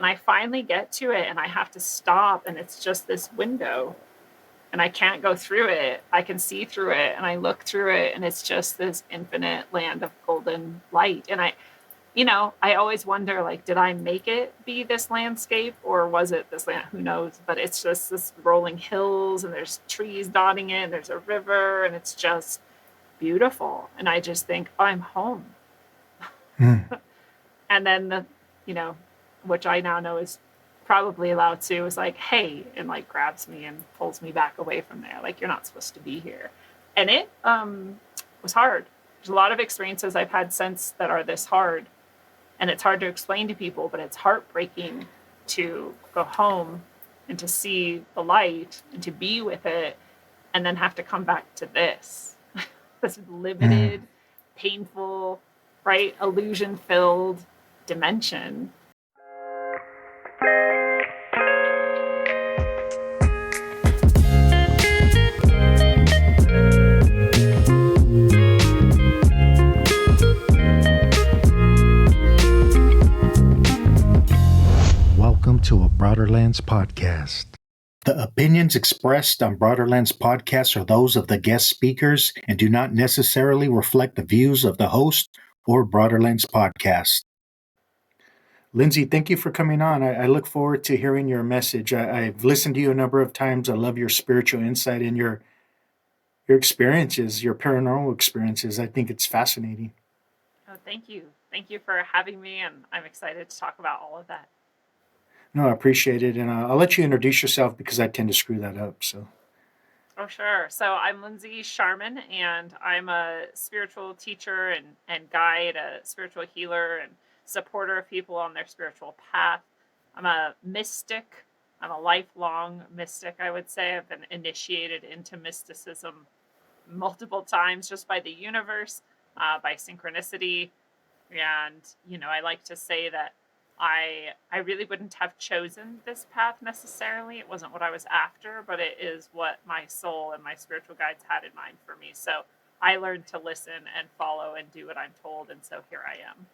And I finally get to it and I have to stop, and it's just this window and I can't go through it. I can see through it and I look through it and it's just this infinite land of golden light. And I always wonder, like, did I make it be this landscape or was it this land? Who knows? But it's just this rolling hills and there's trees dotting it and there's a river and it's just beautiful. And I just think, oh, I'm home. Mm. And then which I now know is probably Lao Tzu, is like, hey, and like grabs me and pulls me back away from there. Like, you're not supposed to be here. And it was hard. There's a lot of experiences I've had since that are this hard. And it's hard to explain to people, but it's heartbreaking to go home and to see the light and to be with it and then have to come back to this limited, painful, right, illusion filled dimension. Welcome to a Broaderlands podcast. The opinions expressed on Broaderlands podcasts are those of the guest speakers and do not necessarily reflect the views of the host or Broaderlands podcast. Lindsey, thank you for coming on. I look forward to hearing your message. I've listened to you a number of times. I love your spiritual insight and your experiences, your paranormal experiences. I think it's fascinating. Oh, thank you. Thank you for having me, and I'm excited to talk about all of that. No, I appreciate it. And I'll let you introduce yourself because I tend to screw that up. So. Oh, sure. So I'm Lindsey Scharmyn, and I'm a spiritual teacher and guide, a spiritual healer, and supporter of people on their spiritual path. I'm a mystic. I'm a lifelong mystic, I would say. I've been initiated into mysticism multiple times just by the universe, by synchronicity. And, I like to say that I really wouldn't have chosen this path necessarily. It wasn't what I was after, but it is what my soul and my spiritual guides had in mind for me. So I learned to listen and follow and do what I'm told. And so here I am.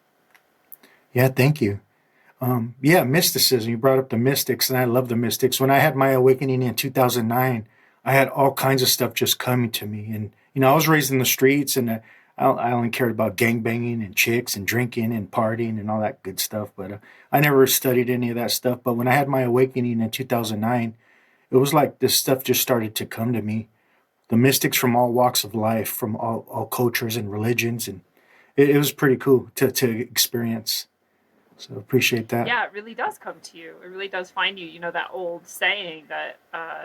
Yeah, thank you. Mysticism. You brought up the mystics, and I love the mystics. When I had my awakening in 2009, I had all kinds of stuff just coming to me. And, I was raised in the streets, and I only cared about gangbanging and chicks and drinking and partying and all that good stuff. But I never studied any of that stuff. But when I had my awakening in 2009, it was like this stuff just started to come to me. The mystics from all walks of life, from all cultures and religions. And it was pretty cool to experience. So appreciate that. Yeah, it really does come to you. It really does find you. That old saying that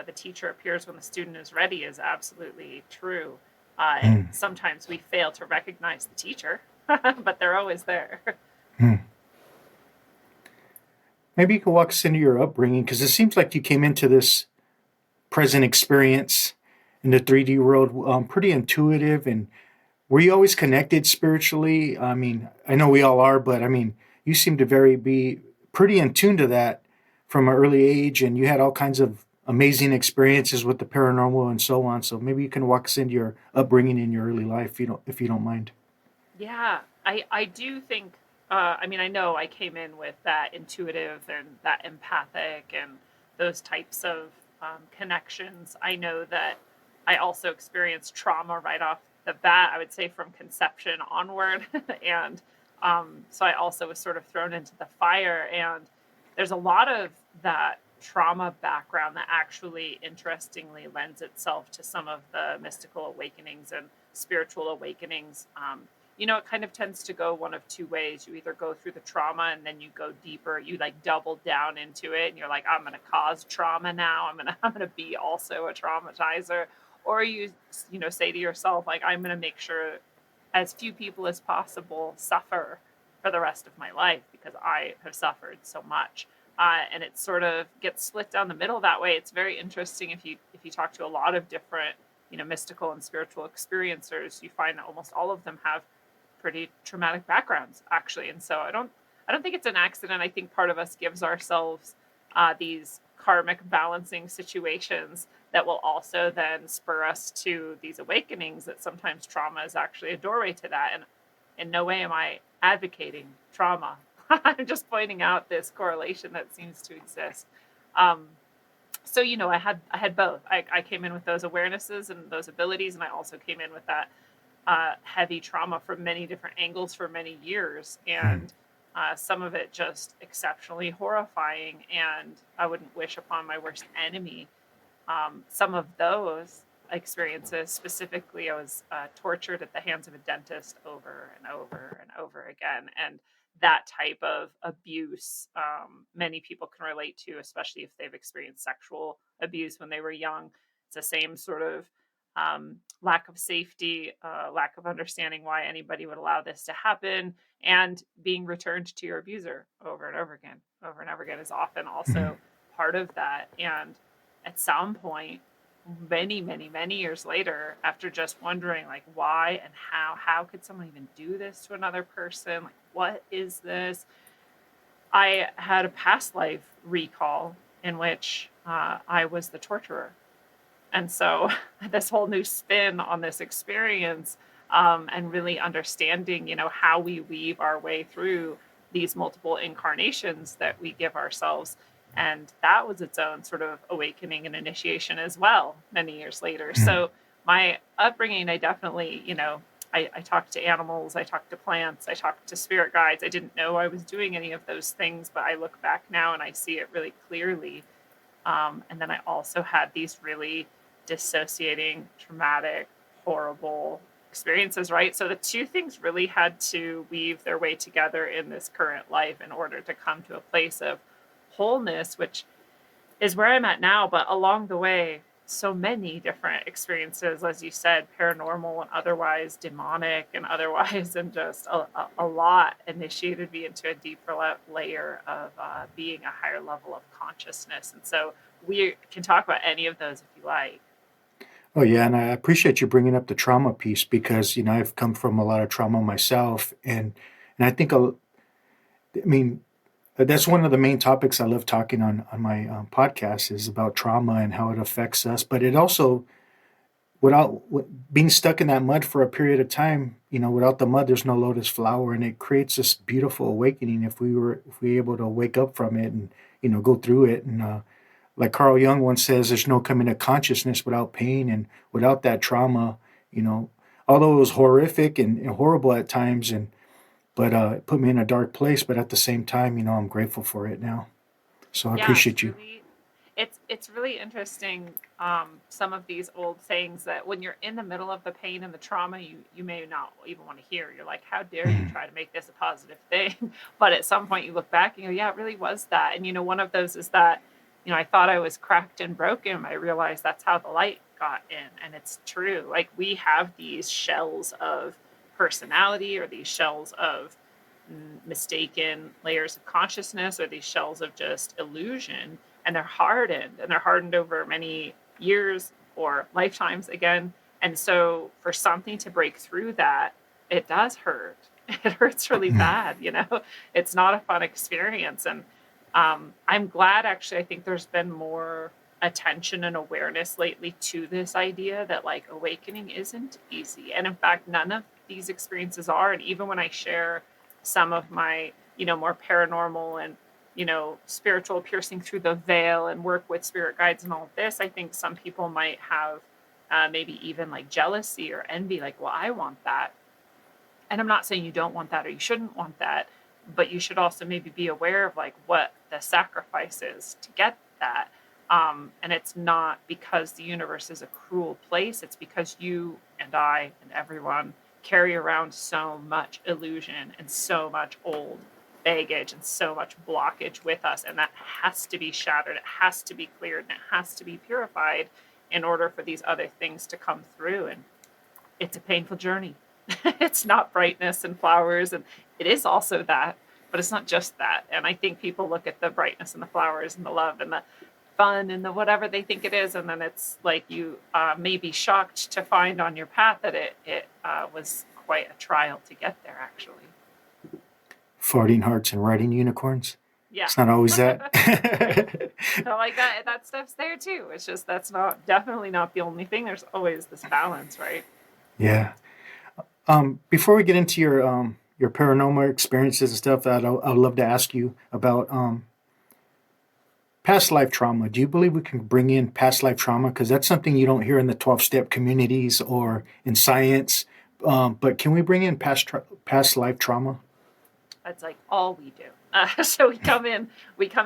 the teacher appears when the student is ready is absolutely true. And sometimes we fail to recognize the teacher, but they're always there. Maybe you could walk us into your upbringing, because it seems like you came into this present experience in the 3D world pretty intuitive. And were you always connected spiritually? I mean, I know we all are, but I mean, you seem to be pretty in tune to that from an early age, and you had all kinds of amazing experiences with the paranormal and so on. So maybe you can walk us into your upbringing in your early life, if you don't mind. Yeah, I do think, I know I came in with that intuitive and that empathic and those types of connections. I know that I also experienced trauma right off the bat, I would say from conception onward. And so I also was sort of thrown into the fire. And there's a lot of that trauma background that actually interestingly lends itself to some of the mystical awakenings and spiritual awakenings. It kind of tends to go one of two ways. You either go through the trauma and then you go deeper, you like double down into it and you're like, I'm going to cause trauma now. I'm going to be also a traumatizer. Or you say to yourself, like, I'm going to make sure as few people as possible suffer for the rest of my life because I have suffered so much. And it sort of gets split down the middle that way. It's very interesting if you talk to a lot of different, mystical and spiritual experiencers, you find that almost all of them have pretty traumatic backgrounds, actually. And so I don't think it's an accident. I think part of us gives ourselves these karmic balancing situations that will also then spur us to these awakenings, that sometimes trauma is actually a doorway to that. And in no way am I advocating trauma. I'm just pointing out this correlation that seems to exist. Um, so I had both. I came in with those awarenesses and those abilities, and I also came in with that heavy trauma from many different angles for many years, Mm, and some of it just exceptionally horrifying. And I wouldn't wish upon my worst enemy some of those experiences. Specifically, I was tortured at the hands of a dentist over and over and over again. And that type of abuse, many people can relate to, especially if they've experienced sexual abuse when they were young. It's the same sort of lack of safety, lack of understanding why anybody would allow this to happen, and being returned to your abuser over and over again. Over and over again is often mm, also part of that. And at some point, many years later, after just wondering like why and how could someone even do this to another person, like what is this, I had a past life recall in which I was the torturer. And so this whole new spin on this experience, and really understanding, how we weave our way through these multiple incarnations that we give ourselves. And that was its own sort of awakening and initiation as well, many years later. mm. So my upbringing, I definitely, I talked to animals, I talked to plants, I talked to spirit guides. I didn't know I was doing any of those things, but I look back now and I see it really clearly. And then I also had these really dissociating, traumatic, horrible experiences, right? So the two things really had to weave their way together in this current life in order to come to a place of wholeness, which is where I'm at now. But along the way, so many different experiences, as you said, paranormal and otherwise, demonic and otherwise, and just a lot initiated me into a deeper layer of being a higher level of consciousness. And so we can talk about any of those if you like. Oh yeah, and I appreciate you bringing up the trauma piece because I've come from a lot of trauma myself, and I think I mean that's one of the main topics I love talking on my podcast is about trauma and how it affects us. But it also, being stuck in that mud for a period of time, without the mud, there's no lotus flower, and it creates this beautiful awakening if we able to wake up from it and go through it. And like Carl Jung once says, there's no coming to consciousness without pain and without that trauma. You know, although it was horrific and horrible at times, but it put me in a dark place. But at the same time, I'm grateful for it now. So I Yeah, appreciate you. it's really interesting. Some of these old sayings that when you're in the middle of the pain and the trauma, you may not even want to hear. You're like, how dare you Mhm. try to make this a positive thing? But at some point, you look back and you go, yeah, it really was that. And one of those is that I thought I was cracked and broken. I realized that's how the light got in, and it's true. Like we have these shells of personality, or these shells of mistaken layers of consciousness, or these shells of just illusion, and they're hardened over many years or lifetimes again. And so for something to break through that, it does hurt. It hurts really Mhm. bad. It's not a fun experience. And I'm glad, actually. I think there's been more attention and awareness lately to this idea that like awakening isn't easy, and in fact none of these experiences are. And even when I share some of my more paranormal and spiritual, piercing through the veil, and work with spirit guides and all of this, I think some people might have maybe even like jealousy or envy, like, well, I want that. And I'm not saying you don't want that or you shouldn't want that, but you should also maybe be aware of like what the sacrifice is to get that. And it's not because the universe is a cruel place, it's because you and I and everyone carry around so much illusion and so much old baggage and so much blockage with us. And that has to be shattered, it has to be cleared, and it has to be purified in order for these other things to come through. And it's a painful journey. It's not brightness and flowers, and it is also that, but it's not just that. And I think people look at the brightness and the flowers and the love and the fun and the whatever they think it is, and then it's like you may be shocked to find on your path that it was quite a trial to get there, actually. Farting hearts and riding unicorns. Yeah. It's not always that. So like that stuff's there too. It's just that's not definitely not the only thing. There's always this balance, right? Yeah. Before we get into your paranormal experiences and stuff, I'd love to ask you about past life trauma. Do you believe we can bring in past life trauma? Because that's something you don't hear in the 12-step communities or in science. But can we bring in past life trauma? That's like all we do. So we come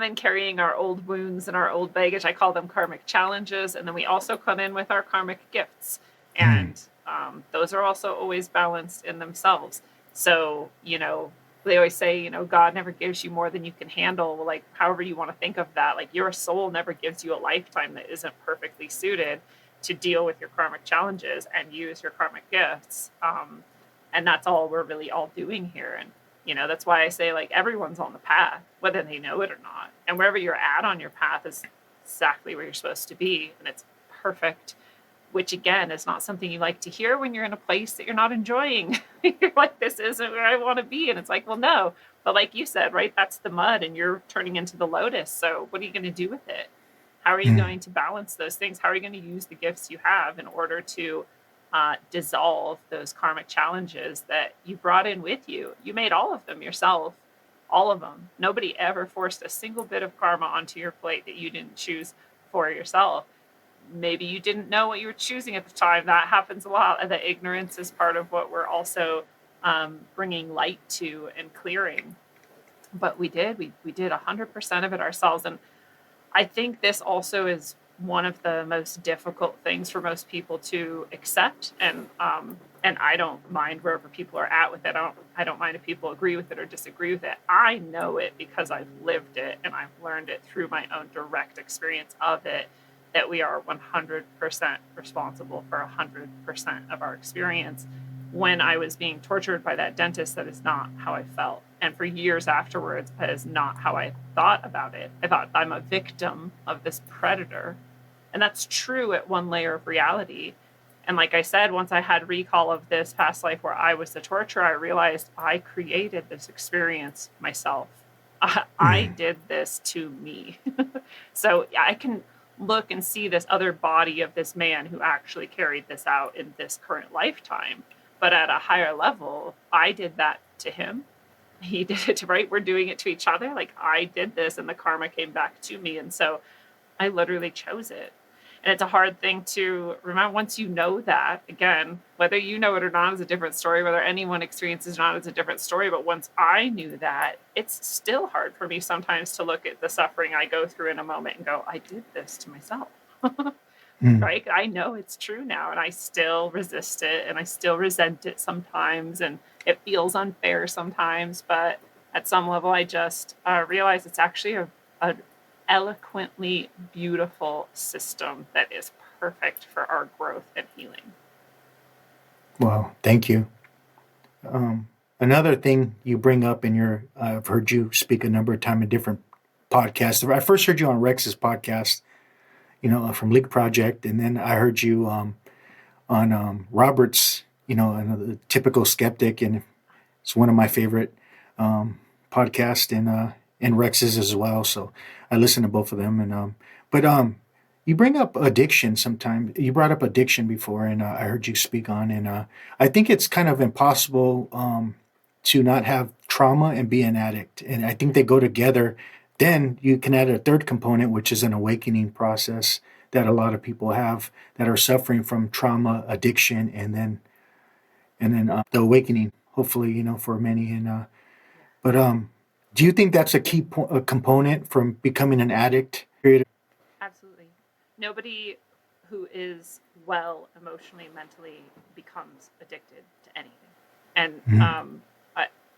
in carrying our old wounds and our old baggage. I call them karmic challenges, and then we also come in with our karmic gifts, Mm. and those are also always balanced in themselves. So they always say, God never gives you more than you can handle. Well, like however you want to think of that, like your soul never gives you a lifetime that isn't perfectly suited to deal with your karmic challenges and use your karmic gifts. And that's all we're really all doing here. And that's why I say like everyone's on the path, whether they know it or not. And wherever you're at on your path is exactly where you're supposed to be. And it's perfect, which again is not something you like to hear when you're in a place that you're not enjoying. You're like, this isn't where I want to be. And it's like, well, no. But like you said, right, that's the mud and you're turning into the lotus. So what are you going to do with it? How are you Mm. going to balance those things? How are you going to use the gifts you have in order to dissolve those karmic challenges that you brought in with you? You made all of them yourself, all of them. Nobody ever forced a single bit of karma onto your plate that you didn't choose for yourself. Maybe you didn't know what you were choosing at the time. That happens a lot. And the ignorance is part of what we're also bringing light to and clearing. But we did. We did 100% of it ourselves. And I think this also is one of the most difficult things for most people to accept, and I don't mind wherever people are at with it. I don't mind if people agree with it or disagree with it. I know it because I've lived it and I've learned it through my own direct experience of it, that we are 100% responsible for 100% of our experience. When I was being tortured by that dentist, that is not how I felt. And for years afterwards, that is not how I thought about it. I thought I'm a victim of this predator. And that's true at one layer of reality. And like I said, once I had recall of this past life where I was the torturer, I realized I created this experience myself. I Mm. did this to me. So I can look and see this other body of this man who actually carried this out in this current lifetime. But at a higher level, I did that to him. He did it to, right? We're doing it to each other. Like I did this and the karma came back to me. And so I literally chose it. And it's a hard thing to remember once you know that. Again, whether you know it or not is a different story. Whether anyone experiences it or not is a different story. But once I knew that, it's still hard for me sometimes to look at the suffering I go through in a moment and go, I did this to myself. Mm. Right? I know it's true now, and I still resist it and I still resent it sometimes. And it feels unfair sometimes. But at some level, I just realize it's actually a eloquently beautiful system that is perfect for our growth and healing. Wow, thank you. Another thing you bring up in your, I've heard you speak a number of times in different podcasts. I first heard you on Rex's podcast, from Leak Project, and then I heard you on Robert's, the typical skeptic, and it's one of my favorite podcasts, and Rex's as well. So I listen to both of them, but you bring up addiction sometimes. You brought up addiction before, and I heard you speak on, and I think it's kind of impossible to not have trauma and be an addict, and I think they go together. Then you can add a third component, which is an awakening process that a lot of people have that are suffering from trauma, addiction, and then the awakening. Hopefully, for many. Yeah, But do you think that's a key component from becoming an addict? absolutely. Nobody who is well emotionally, mentally becomes addicted to anything. And Mm.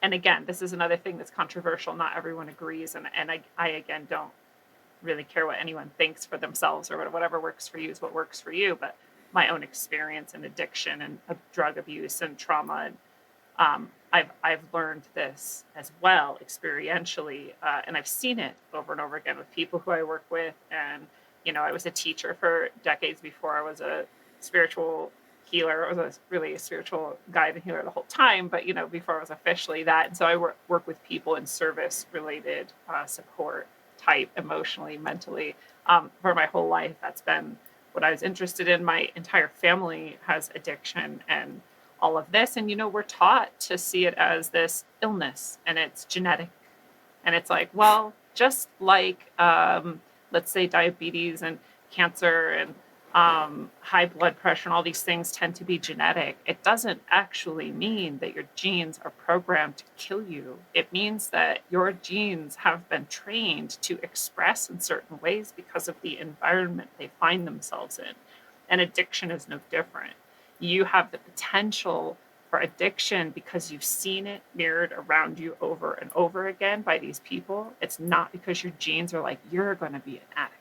and again, this is another thing that's controversial. Not everyone agrees, and I again don't really care what anyone thinks for themselves, or whatever works for you is what works for you. But my own experience and addiction and drug abuse and trauma, and I've learned this as well experientially, and I've seen it over and over again with people who I work with. And I was a teacher for decades before I was a spiritual healer. I was really a spiritual guide and healer the whole time, but before I was officially that. And so I work with people in service related support type, emotionally, mentally, for my whole life. That's been what I was interested in. My entire family has addiction, and all of this. And, we're taught to see it as this illness and it's genetic. And it's like, well, just like, let's say diabetes and cancer and high blood pressure and all these things tend to be genetic, it doesn't actually mean that your genes are programmed to kill you. It means that your genes have been trained to express in certain ways because of the environment they find themselves in. And addiction is no different. You have the potential for addiction because you've seen it mirrored around you over and over again by these people. It's not because your genes are like, you're going to be an addict.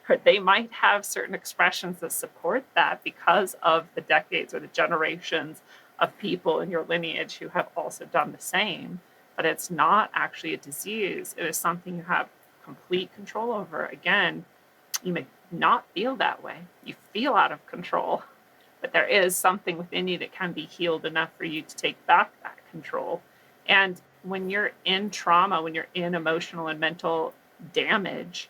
Or they might have certain expressions that support that because of the decades or the generations of people in your lineage who have also done the same. But it's not actually a disease. It is something you have complete control over. Again, you may not feel that way. You feel out of control, but there is something within you that can be healed enough for you to take back that control. And when you're in trauma, when you're in emotional and mental damage,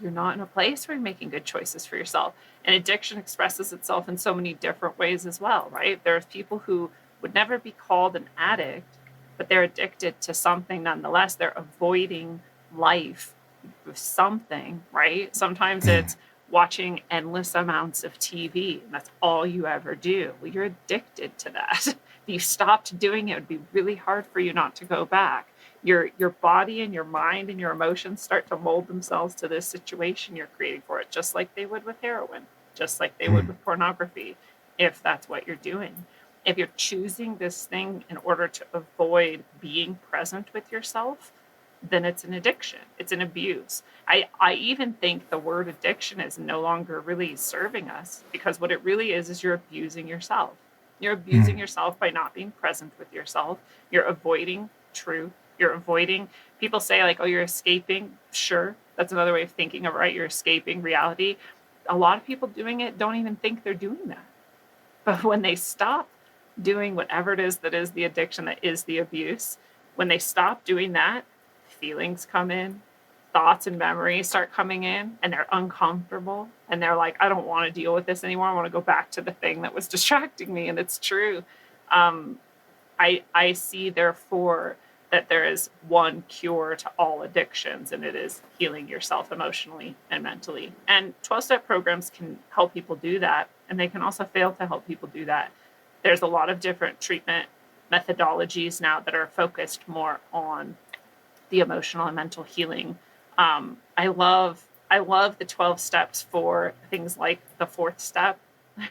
you're not in a place where you're making good choices for yourself. And addiction expresses itself in so many different ways as well, right? There's people who would never be called an addict, but they're addicted to something nonetheless. They're avoiding life with something, right? Sometimes it's watching endless amounts of TV, and that's all you ever do. Well, you're addicted to that. If you stopped doing it, it would be really hard for you not to go back. Your body and your mind and your emotions start to mold themselves to this situation you're creating for it, just like they would with heroin, just like they would with pornography, if that's what you're doing. If you're choosing this thing in order to avoid being present with yourself, then it's an addiction. It's an abuse. I even think the word addiction is no longer really serving us, because what it really is you're abusing yourself. You're abusing yourself by not being present with yourself. You're avoiding truth. You're avoiding, people say like, oh, you're escaping. Sure. That's another way of thinking of it, right? You're escaping reality. A lot of people doing it don't even think they're doing that. But when they stop doing whatever it is that is the addiction, that is the abuse, when they stop doing that, feelings come in, thoughts and memories start coming in, and they're uncomfortable. And they're like, I don't want to deal with this anymore. I want to go back to the thing that was distracting me. And it's true. I see, therefore, that there is one cure to all addictions, and it is healing yourself emotionally and mentally. And 12-step programs can help people do that, and they can also fail to help people do that. There's a lot of different treatment methodologies now that are focused more on the emotional and mental healing. I love the 12 steps for things like the 4th step,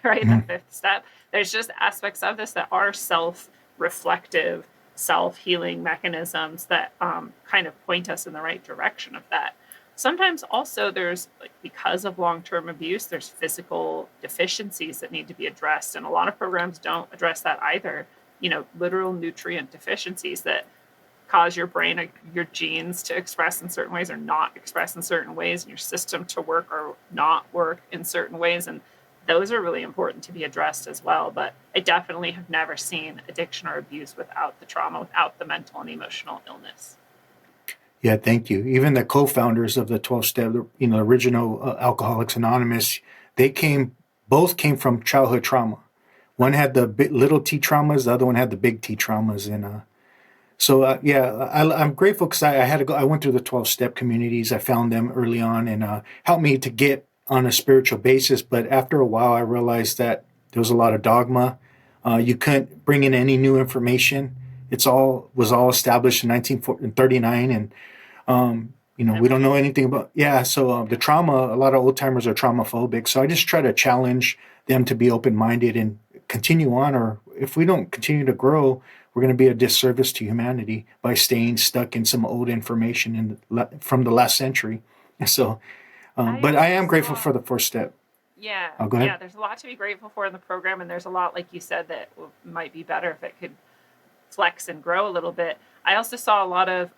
right? The 5th step. There's just aspects of this that are self-reflective, self-healing mechanisms that kind of point us in the right direction of that. Sometimes also there's, like, because of long-term abuse, there's physical deficiencies that need to be addressed. And a lot of programs don't address that either. Literal nutrient deficiencies that cause your brain or your genes to express in certain ways or not express in certain ways, and your system to work or not work in certain ways. And those are really important to be addressed as well. But I definitely have never seen addiction or abuse without the trauma, without the mental and emotional illness. Yeah, thank you. Even the co-founders of the 12-step, original Alcoholics Anonymous, both came from childhood trauma. One had the little T traumas, the other one had the big T traumas, and I'm grateful because I had to go. I went through the 12-step communities. I found them early on and helped me to get on a spiritual basis. But after a while, I realized that there was a lot of dogma. You couldn't bring in any new information. Was all established in 1939, and we don't know anything about. Yeah, so the trauma. A lot of old timers are traumaphobic. So I just try to challenge them to be open-minded and continue on. Or if we don't continue to grow, we're going to be a disservice to humanity by staying stuck in some old information from the last century. So, but I am grateful for the 4th step. Yeah, Oh, go ahead. there's a lot to be grateful for in the program, and there's a lot, like you said, that might be better if it could flex and grow a little bit. I also saw a lot of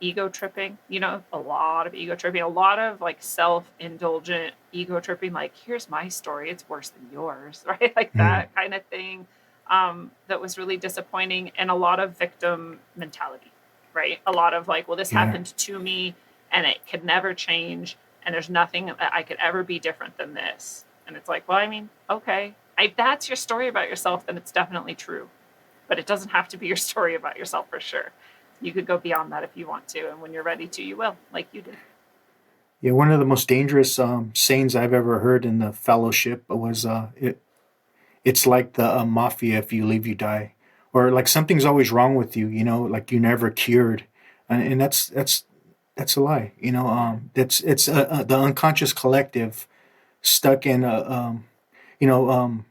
ego tripping, a lot of ego tripping, a lot of like self-indulgent ego tripping, like, here's my story, it's worse than yours, right? Like that kind of thing. That was really disappointing, and a lot of victim mentality, right? A lot of like, well, this happened to me and it could never change, and there's nothing that I could ever be different than this. And it's like, well, I mean, okay, If that's your story about yourself, then it's definitely true. But it doesn't have to be your story about yourself for sure. You could go beyond that if you want to, and when you're ready to, you will, like you did. Yeah, one of the most dangerous sayings I've ever heard in the fellowship was it's like the mafia, if you leave, you die. Or like something's always wrong with you, like you never cured. And that's a lie. That's it's the unconscious collective stuck in you know,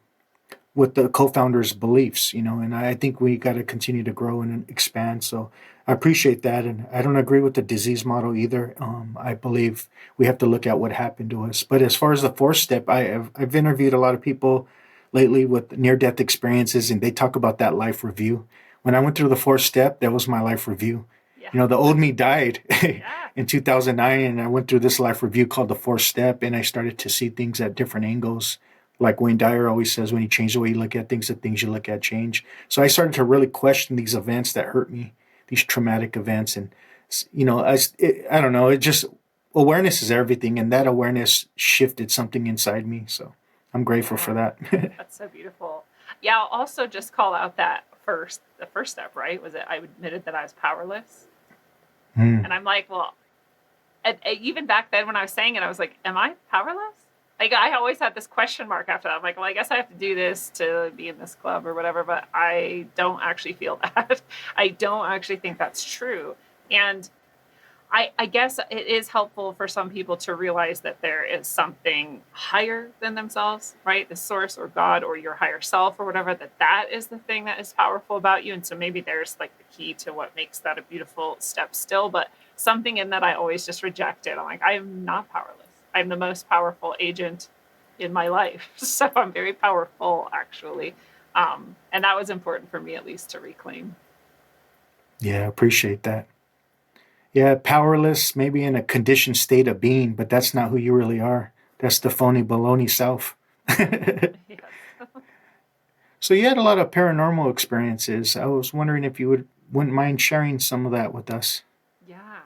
with the co-founders' beliefs, and I think we got to continue to grow and expand. So I appreciate that, and I don't agree with the disease model either. I believe we have to look at what happened to us. But as far as the fourth step, I've interviewed a lot of people lately with near-death experiences, and they talk about that life review. When I went through the fourth step, that was my life review. Yeah. The old me died Yeah. in 2009, and I went through this life review called the fourth step, and I started to see things at different angles. Like Wayne Dyer always says, when you change the way you look at things, the things you look at change. So I started to really question these events that hurt me, these traumatic events, and I don't know. It just awareness is everything, and that awareness shifted something inside me. So I'm grateful Yeah. for that. That's so beautiful. Yeah, I'll also just call out that the first step, right? Was it I admitted that I was powerless. Mm. And I'm like, well, even back then when I was saying it, I was like, am I powerless? Like, I always had this question mark after that. I'm like, well, I guess I have to do this to be in this club or whatever, but I don't actually feel that. I don't actually think that's true. And I guess it is helpful for some people to realize that there is something higher than themselves, right? The source or God or your higher self or whatever, that is the thing that is powerful about you. And so maybe there's like the key to what makes that a beautiful step still. But something in that I always just rejected. I'm like, I am not powerless. I'm the most powerful agent in my life. So I'm very powerful, actually. And that was important for me, at least, to reclaim. Yeah, appreciate that. Yeah, powerless, maybe in a conditioned state of being, but that's not who you really are. That's the phony baloney self. Yes. So you had a lot of paranormal experiences. I was wondering if you wouldn't mind sharing some of that with us. Yeah.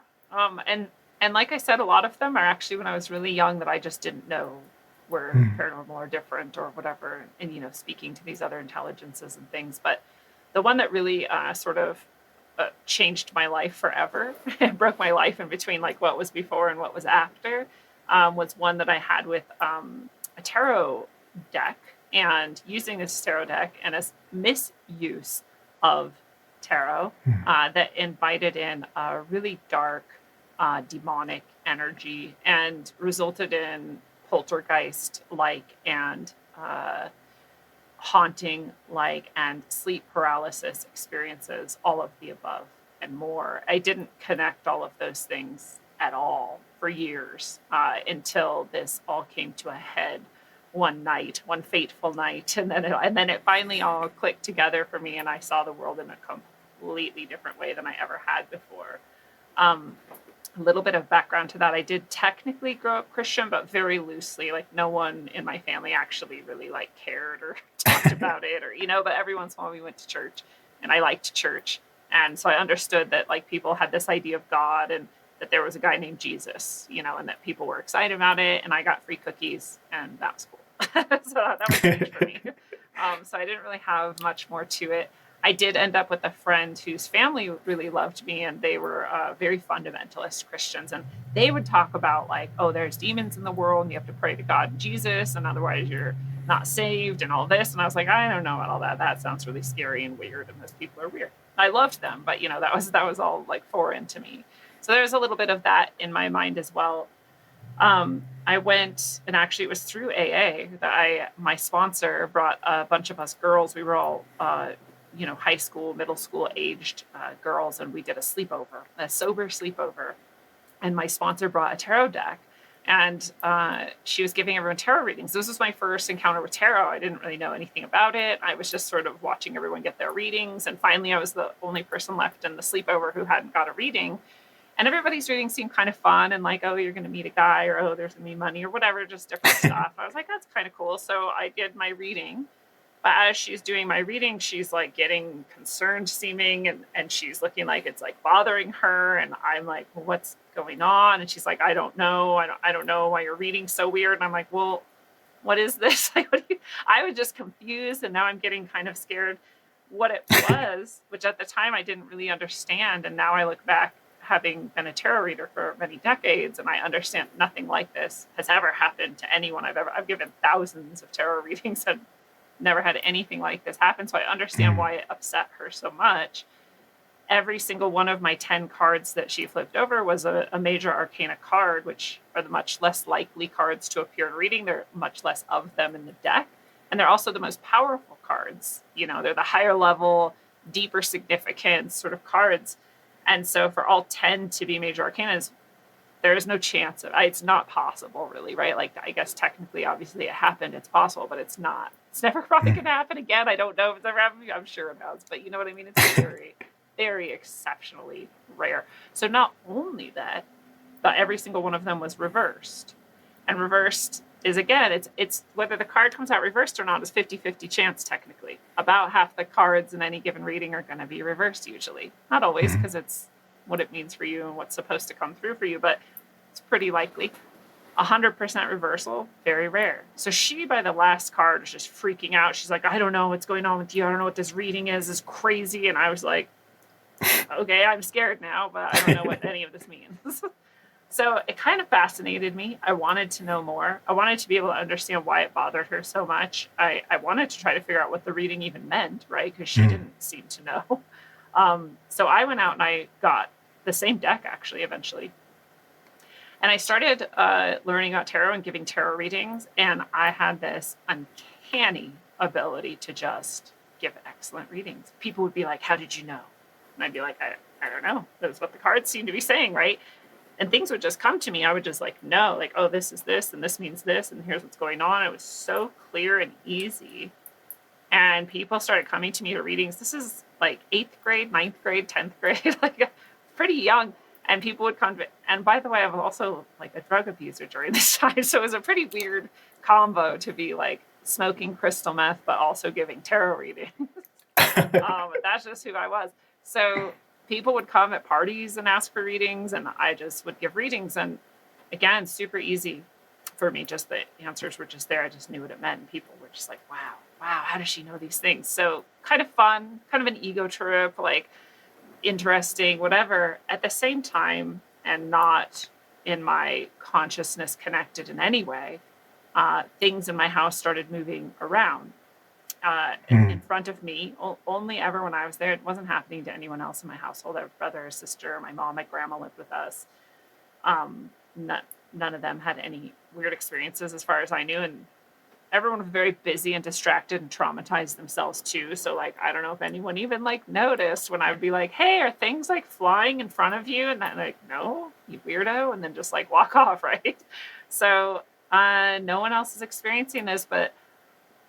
And like I said, a lot of them are actually when I was really young that I just didn't know were Hmm. paranormal or different or whatever, and speaking to these other intelligences and things. But the one that really sort of changed my life forever, and broke my life in between like what was before and what was after, was one that I had with a tarot deck, and using this tarot deck and a misuse of tarot Hmm. that invited in a really dark, demonic energy and resulted in poltergeist like and haunting like and sleep paralysis experiences, all of the above and more. I didn't connect all of those things at all for years until this all came to a head one night, one fateful night, and then it finally all clicked together for me, and I saw the world in a completely different way than I ever had before. Um, a little bit of background to that. I did technically grow up Christian, but very loosely. Like no one in my family actually really like cared or talked about it or, but every once in a while we went to church and I liked church. And so I understood that like people had this idea of God and that there was a guy named Jesus, and that people were excited about it. And I got free cookies and that was cool. So that was huge for me. So I didn't really have much more to it. I did end up with a friend whose family really loved me, and they were very fundamentalist Christians. And they would talk about, like, oh, there's demons in the world, and you have to pray to God and Jesus, and otherwise you're not saved, and all this. And I was like, I don't know about all that. That sounds really scary and weird, and those people are weird. I loved them, but that was all like foreign to me. So there's a little bit of that in my mind as well. I went, and actually it was through AA that my sponsor brought a bunch of us girls. We were all, high school, middle school aged girls, and we did a sleepover, a sober sleepover. And my sponsor brought a tarot deck, and she was giving everyone tarot readings. This was my first encounter with tarot. I didn't really know anything about it. I was just sort of watching everyone get their readings, and finally I was the only person left in the sleepover who hadn't got a reading. And everybody's reading seemed kind of fun and like, oh, you're going to meet a guy, or oh, there's going to be money or whatever, just different stuff. I was like, that's kind of cool. So I did my reading. But as she's doing my reading, she's like getting concerned seeming, and she's looking like it's like bothering her. And I'm like, well, what's going on? And she's like, I don't know. I don't know why you're reading so weird. And I'm like, well, what is this? Like, I was just confused, and now I'm getting kind of scared what it was, which at the time I didn't really understand. And now I look back, having been a tarot reader for many decades, and I understand nothing like this has ever happened to anyone I've given thousands of tarot readings and never had anything like this happen. So I understand why it upset her so much. Every single one of my 10 cards that she flipped over was a major arcana card, which are the much less likely cards to appear in reading. There are much less of them in the deck. And they're also the most powerful cards. They're the higher level, deeper significance sort of cards. And so for all 10 to be major arcanas, there is no chance of it's not possible, really, right? Like, I guess technically, obviously it happened, it's possible, but it's not. It's never probably going to happen again. I don't know if it's ever happened. I'm sure it has, but you know what I mean? It's very, very exceptionally rare. So not only that, but every single one of them was reversed. And reversed is, again, it's whether the card comes out reversed or not is 50-50 chance, technically. About half the cards in any given reading are going to be reversed usually. Not always, because it's what it means for you and what's supposed to come through for you, but it's pretty likely. 100% reversal, very rare. So she, by the last card, was just freaking out. She's like, I don't know what's going on with you. I don't know what this reading is. It's crazy. And I was like, okay, I'm scared now, but I don't know what any of this means. So it kind of fascinated me. I wanted to know more. I wanted to be able to understand why it bothered her so much. I wanted to try to figure out what the reading even meant, right? Because she didn't seem to know. So I went out and I got the same deck, actually, eventually. And I started learning about tarot and giving tarot readings. And I had this uncanny ability to just give excellent readings. People would be like, how did you know? And I'd be like, I don't know. That's what the cards seem to be saying, right? And things would just come to me. I would just know, oh, this is this, and this means this, and here's what's going on. It was so clear and easy. And people started coming to me to readings. This is like 8th grade, 9th grade, 10th grade, like pretty young. And people would come to, and by the way, I was also like a drug abuser during this time. So it was a pretty weird combo to be like smoking crystal meth, but also giving tarot readings. That's just who I was. So people would come at parties and ask for readings, and I just would give readings. And again, super easy for me. Just the answers were just there. I just knew what it meant. And people were just like, wow, how does she know these things? So kind of fun, kind of an ego trip, like interesting, whatever. At the same time, and not in my consciousness connected in any way, things in my house started moving around. In front of me, only ever when I was there. It wasn't happening to anyone else in my household. I have a brother, a sister, my mom, my grandma lived with us. None of them had any weird experiences as far as I knew. And everyone was very busy and distracted and traumatized themselves too. So I don't know if anyone even noticed when I would be like, hey, are things flying in front of you? And then no, you weirdo. And then just walk off, right? So no one else is experiencing this, but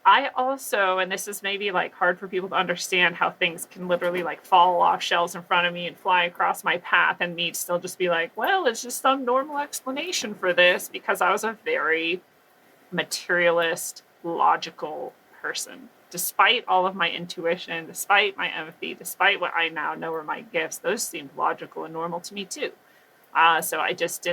I also, and this is maybe hard for people to understand, how things can literally fall off shelves in front of me and fly across my path, and me still just be well, it's just some normal explanation for this, because I was a very materialist, logical person. Despite all of my intuition, despite my empathy, despite what I now know are my gifts, those seemed logical and normal to me too. So I just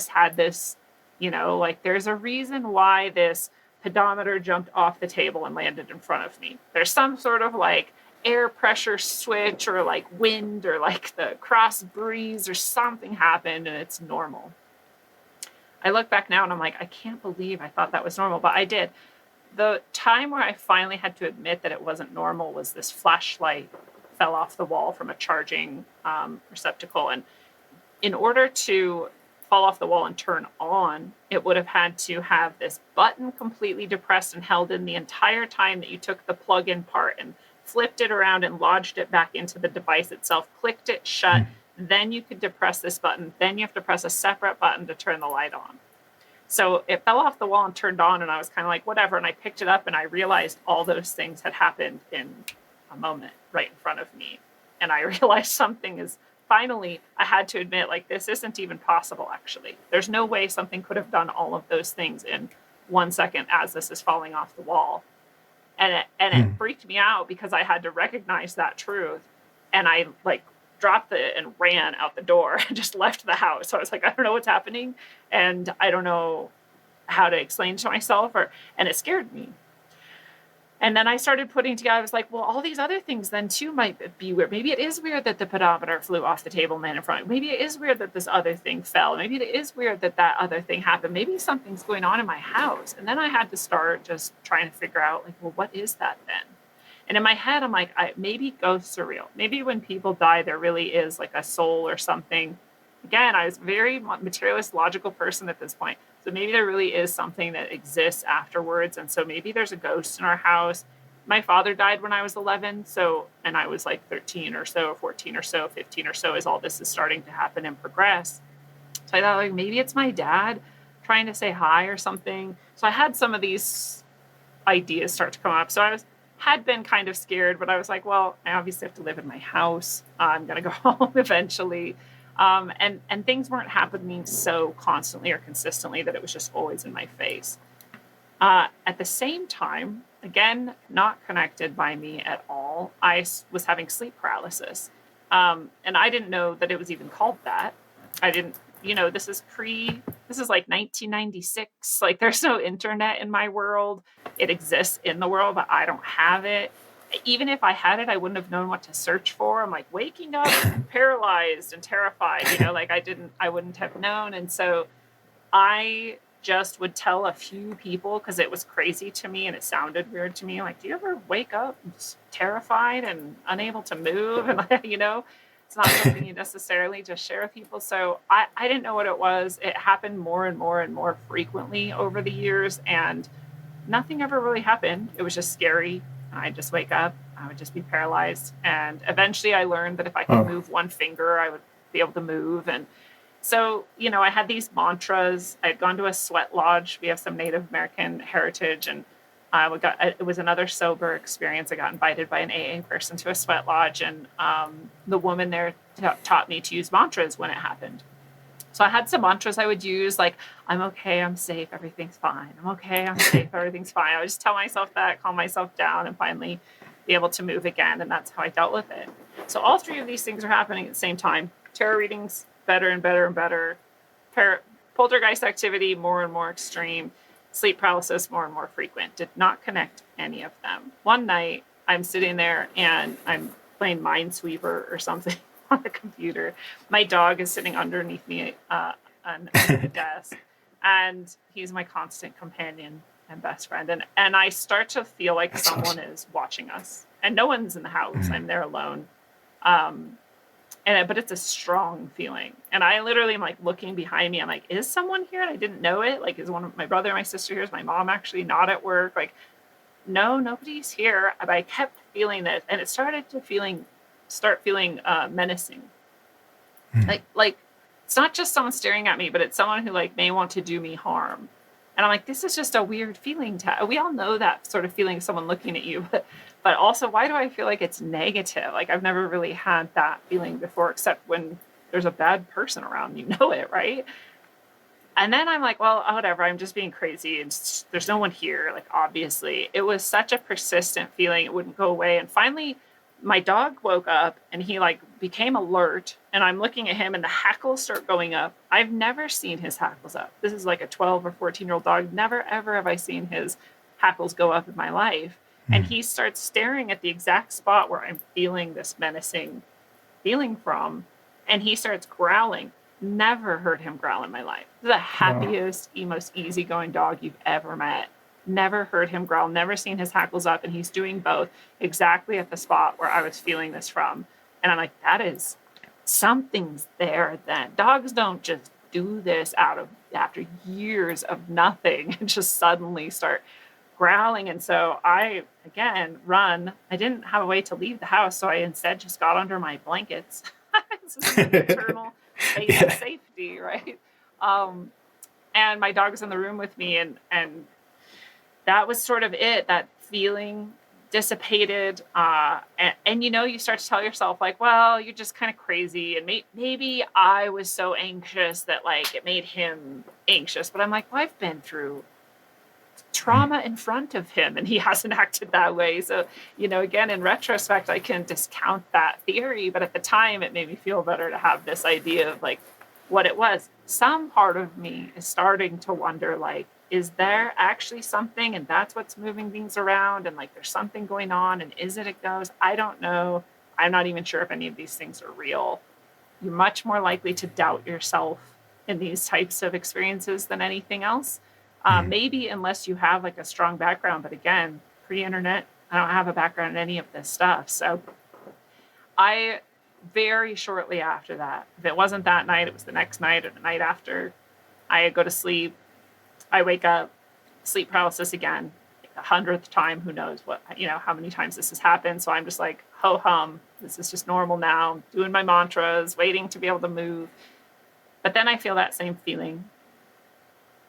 had this, there's a reason why this pedometer jumped off the table and landed in front of me. There's some sort of air pressure switch, or wind, or the cross breeze, or something happened, and it's normal. I look back now and I'm I can't believe I thought that was normal, but I did. The time where I finally had to admit that it wasn't normal was this flashlight fell off the wall from a charging receptacle. And in order to fall off the wall and turn on, it would have had to have this button completely depressed and held in the entire time that you took the plug-in part and flipped it around and lodged it back into the device itself, clicked it shut, then you could depress this button. Then you have to press a separate button to turn the light on. So it fell off the wall and turned on, and I was kind of whatever. And I picked it up and I realized all those things had happened in a moment right in front of me. And I realized something is finally, I had to admit, this isn't even possible, actually. There's no way something could have done all of those things in 1 second as this is falling off the wall. And it freaked me out, because I had to recognize that truth. And I dropped it and ran out the door and just left the house. So I was I don't know what's happening. And I don't know how to explain to myself, and it scared me. And then I started putting together, I was like, well, all these other things then too might be weird. Maybe it is weird that the pedometer flew off the table and landed in front of me. Maybe it is weird that this other thing fell. Maybe it is weird that that other thing happened. Maybe something's going on in my house. And then I had to start just trying to figure out, like, well, what is that then? And in my head, I'm like, maybe ghosts are real. Maybe when people die, there really is like a soul or something. Again, I was a very materialist, logical person at this point. So maybe there really is something that exists afterwards. And so maybe there's a ghost in our house. My father died when I was 11. And I was like 13 or so, 14 or so, 15 or so, as all this is starting to happen and progress. So I thought, like, maybe it's my dad trying to say hi or something. So I had some of these ideas start to come up. So had been kind of scared, but I was like, well, I obviously have to live in my house. I'm going to go home eventually. And things weren't happening so constantly or consistently that it was just always in my face. At the same time, again, not connected by me at all, I was having sleep paralysis. And I didn't know that it was even called that. I didn't, this is like 1996. Like, there's no internet in my world. It exists in the world, but I don't have it. Even if I had it, I wouldn't have known what to search for. I'm like waking up paralyzed and terrified, like I wouldn't have known. And so I just would tell a few people, because it was crazy to me and it sounded weird to me. Like, do you ever wake up just terrified and unable to move? And it's not something you necessarily just share with people. So I didn't know what it was. It happened more and more and more frequently over the years, and nothing ever really happened. It was just scary. I'd just wake up, I would just be paralyzed. And eventually I learned that if I could move one finger, I would be able to move. And so, I had these mantras. I had gone to a sweat lodge. We have some Native American heritage, and it was another sober experience. I got invited by an AA person to a sweat lodge, and the woman there taught me to use mantras when it happened. So I had some mantras I would use, like, I'm okay, I'm safe, everything's fine. I'm okay, I'm safe, everything's fine. I would just tell myself that, calm myself down, and finally be able to move again. And that's how I dealt with it. So all three of these things are happening at the same time. Tarot readings, better and better and better. Poltergeist activity, more and more extreme. Sleep paralysis, more and more frequent. Did not connect any of them. One night, I'm sitting there and I'm playing Minesweeper or something on the computer. My dog is sitting underneath me on the desk, and he's my constant companion and best friend. And I start to feel like That's someone awesome. is watching us, and no one's in the house. I'm there alone. But it's a strong feeling. And I literally am like looking behind me. I'm like, is someone here? And I didn't know it. Like, is one of my brother and my sister here? Is my mom actually not at work? Like, no, nobody's here. But I kept feeling this, and it started to start feeling menacing. Like it's not just someone staring at me, but it's someone who like may want to do me harm. And I'm like, this is just a weird feeling. We all know that sort of feeling, someone looking at you, but also, why do I feel like it's negative? Like, I've never really had that feeling before, except when there's a bad person around, it, right? And then I'm like, well, whatever, I'm just being crazy. And there's no one here. Like, obviously, it was such a persistent feeling. It wouldn't go away. And finally, my dog woke up and he like became alert, and I'm looking at him and the hackles start going up. I've never seen his hackles up. This is like a 12 or 14-year-old dog. Never, ever have I seen his hackles go up in my life. And he starts staring at the exact spot where I'm feeling this menacing feeling from. And he starts growling. Never heard him growl in my life. The happiest, most easygoing dog you've ever met. Never heard him growl, never seen his hackles up, and he's doing both exactly at the spot where I was feeling this from. And I'm like, that is, something's there then. Dogs don't just do this after years of nothing and just suddenly start growling. And so I, again, run. I didn't have a way to leave the house, so I instead just got under my blankets. This is an eternal space of safety, right? And my dog's in the room with me, and that was sort of it. That feeling dissipated, and you start to tell yourself, like, well, you're just kind of crazy, and maybe I was so anxious that like it made him anxious. But I'm like, well, I've been through trauma in front of him, and he hasn't acted that way. So again, in retrospect, I can discount that theory, but at the time it made me feel better to have this idea of like what it was. some part of me is starting to wonder, like, is there actually something and that's what's moving things around, and like there's something going on, and is it a ghost? I don't know. I'm not even sure if any of these things are real. You're much more likely to doubt yourself in these types of experiences than anything else. Mm. Maybe unless you have like a strong background, but again, pre-internet, I don't have a background in any of this stuff. So I very shortly after that, if it wasn't that night, it was the next night or the night after, I go to sleep. I wake up, sleep paralysis again, like the 100th time. Who knows what, how many times this has happened. So I'm just like, ho hum, this is just normal now. I'm doing my mantras, waiting to be able to move. But then I feel that same feeling,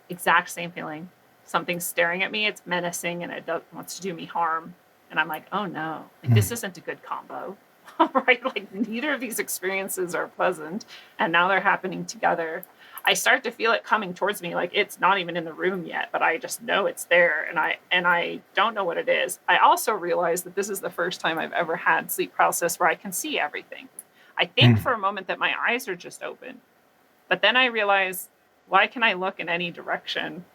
exact same feeling. Something's staring at me. It's menacing and it wants to do me harm. And I'm like, oh no, like this isn't a good combo. Right? Like neither of these experiences are pleasant, and now they're happening together. I start to feel it coming towards me, like it's not even in the room yet, but I just know it's there, and I don't know what it is. I also realize that this is the first time I've ever had sleep paralysis where I can see everything. I think Mm. for a moment that my eyes are just open, but then I realize, why can I look in any direction?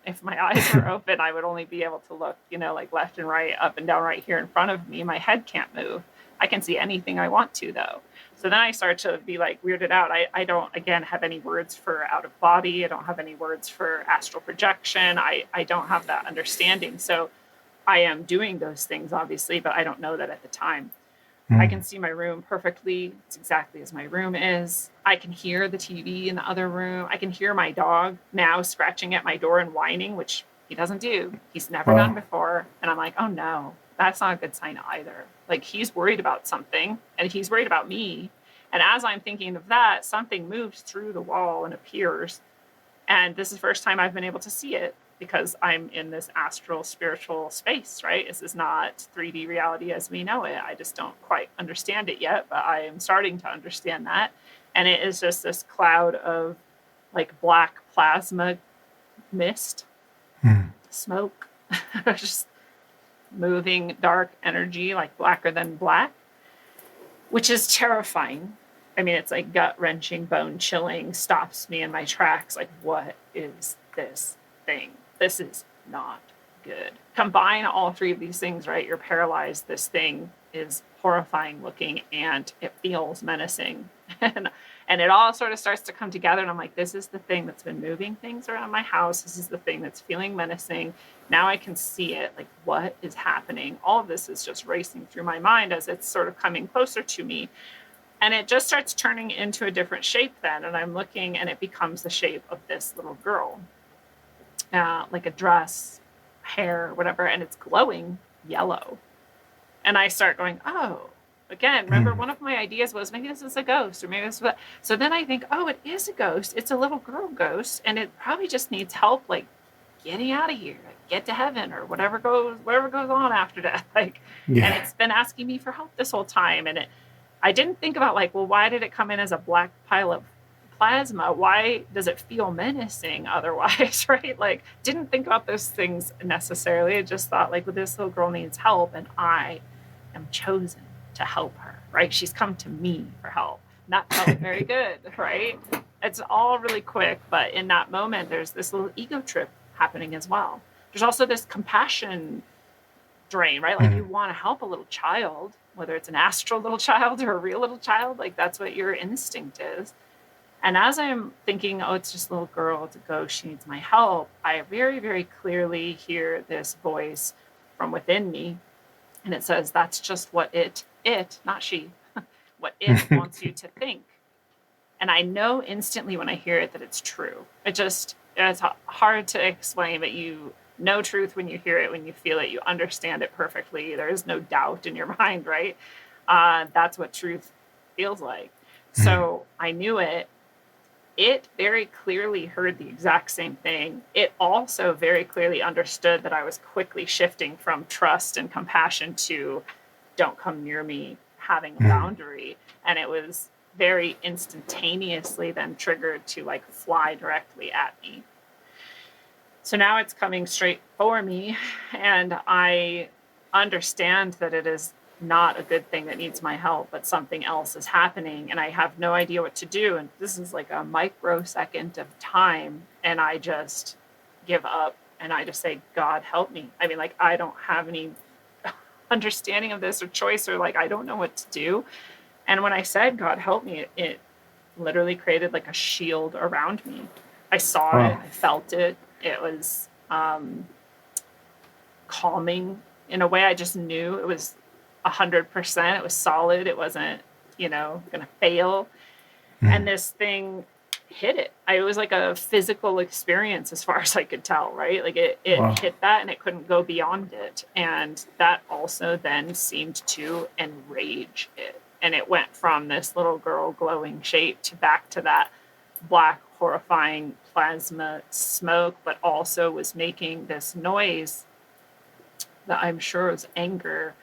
If my eyes were open, I would only be able to look, like left and right, up and down right here in front of me. My head can't move. I can see anything I want to, though. So then I start to be like weirded out. I don't, again, have any words for out of body. I don't have any words for astral projection. I don't have that understanding. So I am doing those things, obviously, but I don't know that at the time. I Mm. can see my room perfectly. It's exactly as my room is. I can hear the TV in the other room. I can hear my dog now scratching at my door and whining, which he doesn't do. He's never done Wow. before. And I'm like, oh no, that's not a good sign either. Like he's worried about something and he's worried about me. And as I'm thinking of that, something moves through the wall and appears. And this is the first time I've been able to see it because I'm in this astral spiritual space, right? This is not 3D reality as we know it. I just don't quite understand it yet, but I am starting to understand that. And it is just this cloud of like black plasma mist, Mm. smoke, just moving dark energy, like blacker than black, which is terrifying. I mean, it's like gut wrenching, bone chilling, stops me in my tracks. Like, what is this thing? This is not good. Combine all three of these things, right? You're paralyzed. This thing is horrifying looking and it feels menacing. And it all sort of starts to come together. And I'm like, this is the thing that's been moving things around my house. This is the thing that's feeling menacing. Now I can see it. Like, what is happening? All of this is just racing through my mind as it's sort of coming closer to me. And it just starts turning into a different shape then. And I'm looking and it becomes the shape of this little girl, like a dress, hair, whatever. And it's glowing yellow. And I start going, oh, again, remember Mm. one of my ideas was maybe this is a ghost or maybe this is what. So then I think, oh, it is a ghost. It's a little girl ghost. And it probably just needs help, like getting out of here, like get to heaven or whatever goes on after death. Like, and Yeah. it's been asking me for help this whole time. And I didn't think about like, well, why did it come in as a black pile of plasma? Why does it feel menacing otherwise? Right? Like, didn't think about those things necessarily. I just thought like, well, this little girl needs help and I am chosen to help her, right? She's come to me for help. And that felt very good, right? It's all really quick, but in that moment, there's this little ego trip happening as well. There's also this compassion drain, right? Like you Mm. want to help a little child, whether it's an astral little child or a real little child, like that's what your instinct is. And as I'm thinking, oh, it's just a little girl, it's a ghost, she needs my help, I very, very clearly hear this voice from within me. And it says, that's just what it, not she, what it wants you to think. And I know instantly when I hear it that it's true. It's hard to explain, but you know truth when you hear it, when you feel it, you understand it perfectly. There is no doubt in your mind, right? That's what truth feels like. Mm. So I knew it. It very clearly heard the exact same thing. It also very clearly understood that I was quickly shifting from trust and compassion to don't come near me, having a Mm. boundary. And it was very instantaneously then triggered to like fly directly at me. So now it's coming straight for me, and I understand that it is not a good thing that needs my help, but something else is happening and I have no idea what to do. And this is like a microsecond of time. And I just give up and I just say, God, help me. I mean, like, I don't have any understanding of this or choice, or like, I don't know what to do. And when I said, God, help me, it literally created like a shield around me. I saw it, Wow. I felt it. It was calming in a way. I just knew it was 100%. It was solid. It wasn't, going to fail. And Mm. this thing hit it. It was like a physical experience as far as I could tell, right? Like it Wow. hit that and it couldn't go beyond it. And that also then seemed to enrage it. And it went from this little girl glowing shape to back to that black, horrifying plasma smoke, but also was making this noise that I'm sure was anger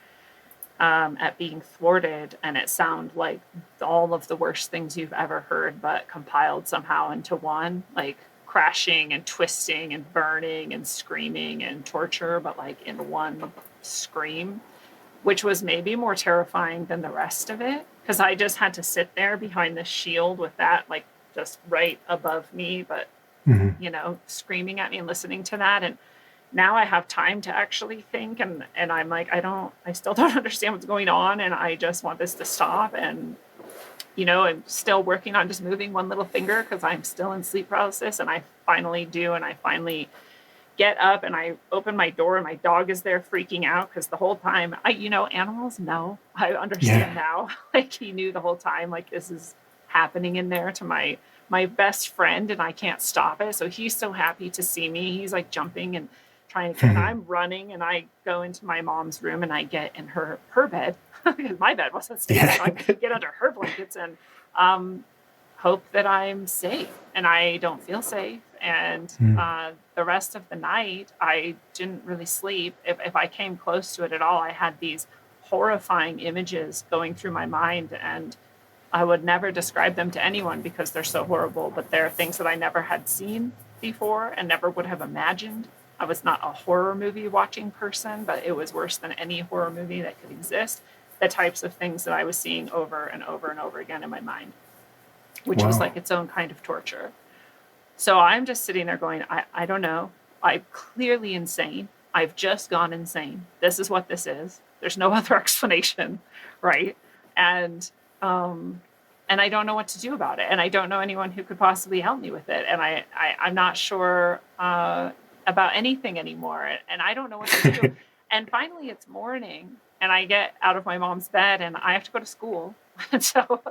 at being thwarted, and it sounded like all of the worst things you've ever heard, but compiled somehow into one, like crashing and twisting and burning and screaming and torture, but like in one scream, which was maybe more terrifying than the rest of it, because I just had to sit there behind this shield with that like just right above me, but Mm. screaming at me and listening to that. And now I have time to actually think, and I'm like, I still don't understand what's going on, and I just want this to stop. And I'm still working on just moving one little finger because I'm still in sleep paralysis, and I finally do, and I finally get up and I open my door and my dog is there freaking out because the whole time animals know. I understand Yeah. now. Like he knew the whole time, like this is happening in there to my best friend and I can't stop it. So he's so happy to see me. He's like jumping and trying to, and Mm. I'm running and I go into my mom's room and I get in her bed because my bed wasn't safe. So I Yeah. get under her blankets and hope that I'm safe, and I don't feel safe. And Mm. the rest of the night, I didn't really sleep. If I came close to it at all, I had these horrifying images going through my mind, and I would never describe them to anyone because they're so horrible. But they're things that I never had seen before and never would have imagined. I was not a horror movie watching person, but it was worse than any horror movie that could exist. The types of things that I was seeing over and over and over again in my mind, which was Wow. like its own kind of torture. So I'm just sitting there going, I don't know. I'm clearly insane. I've just gone insane. This is what this is. There's no other explanation, right? And um, and I don't know what to do about it, and I don't know anyone who could possibly help me with it, and I'm not sure about anything anymore, and I don't know what to do. And finally, it's morning, and I get out of my mom's bed, and I have to go to school. And so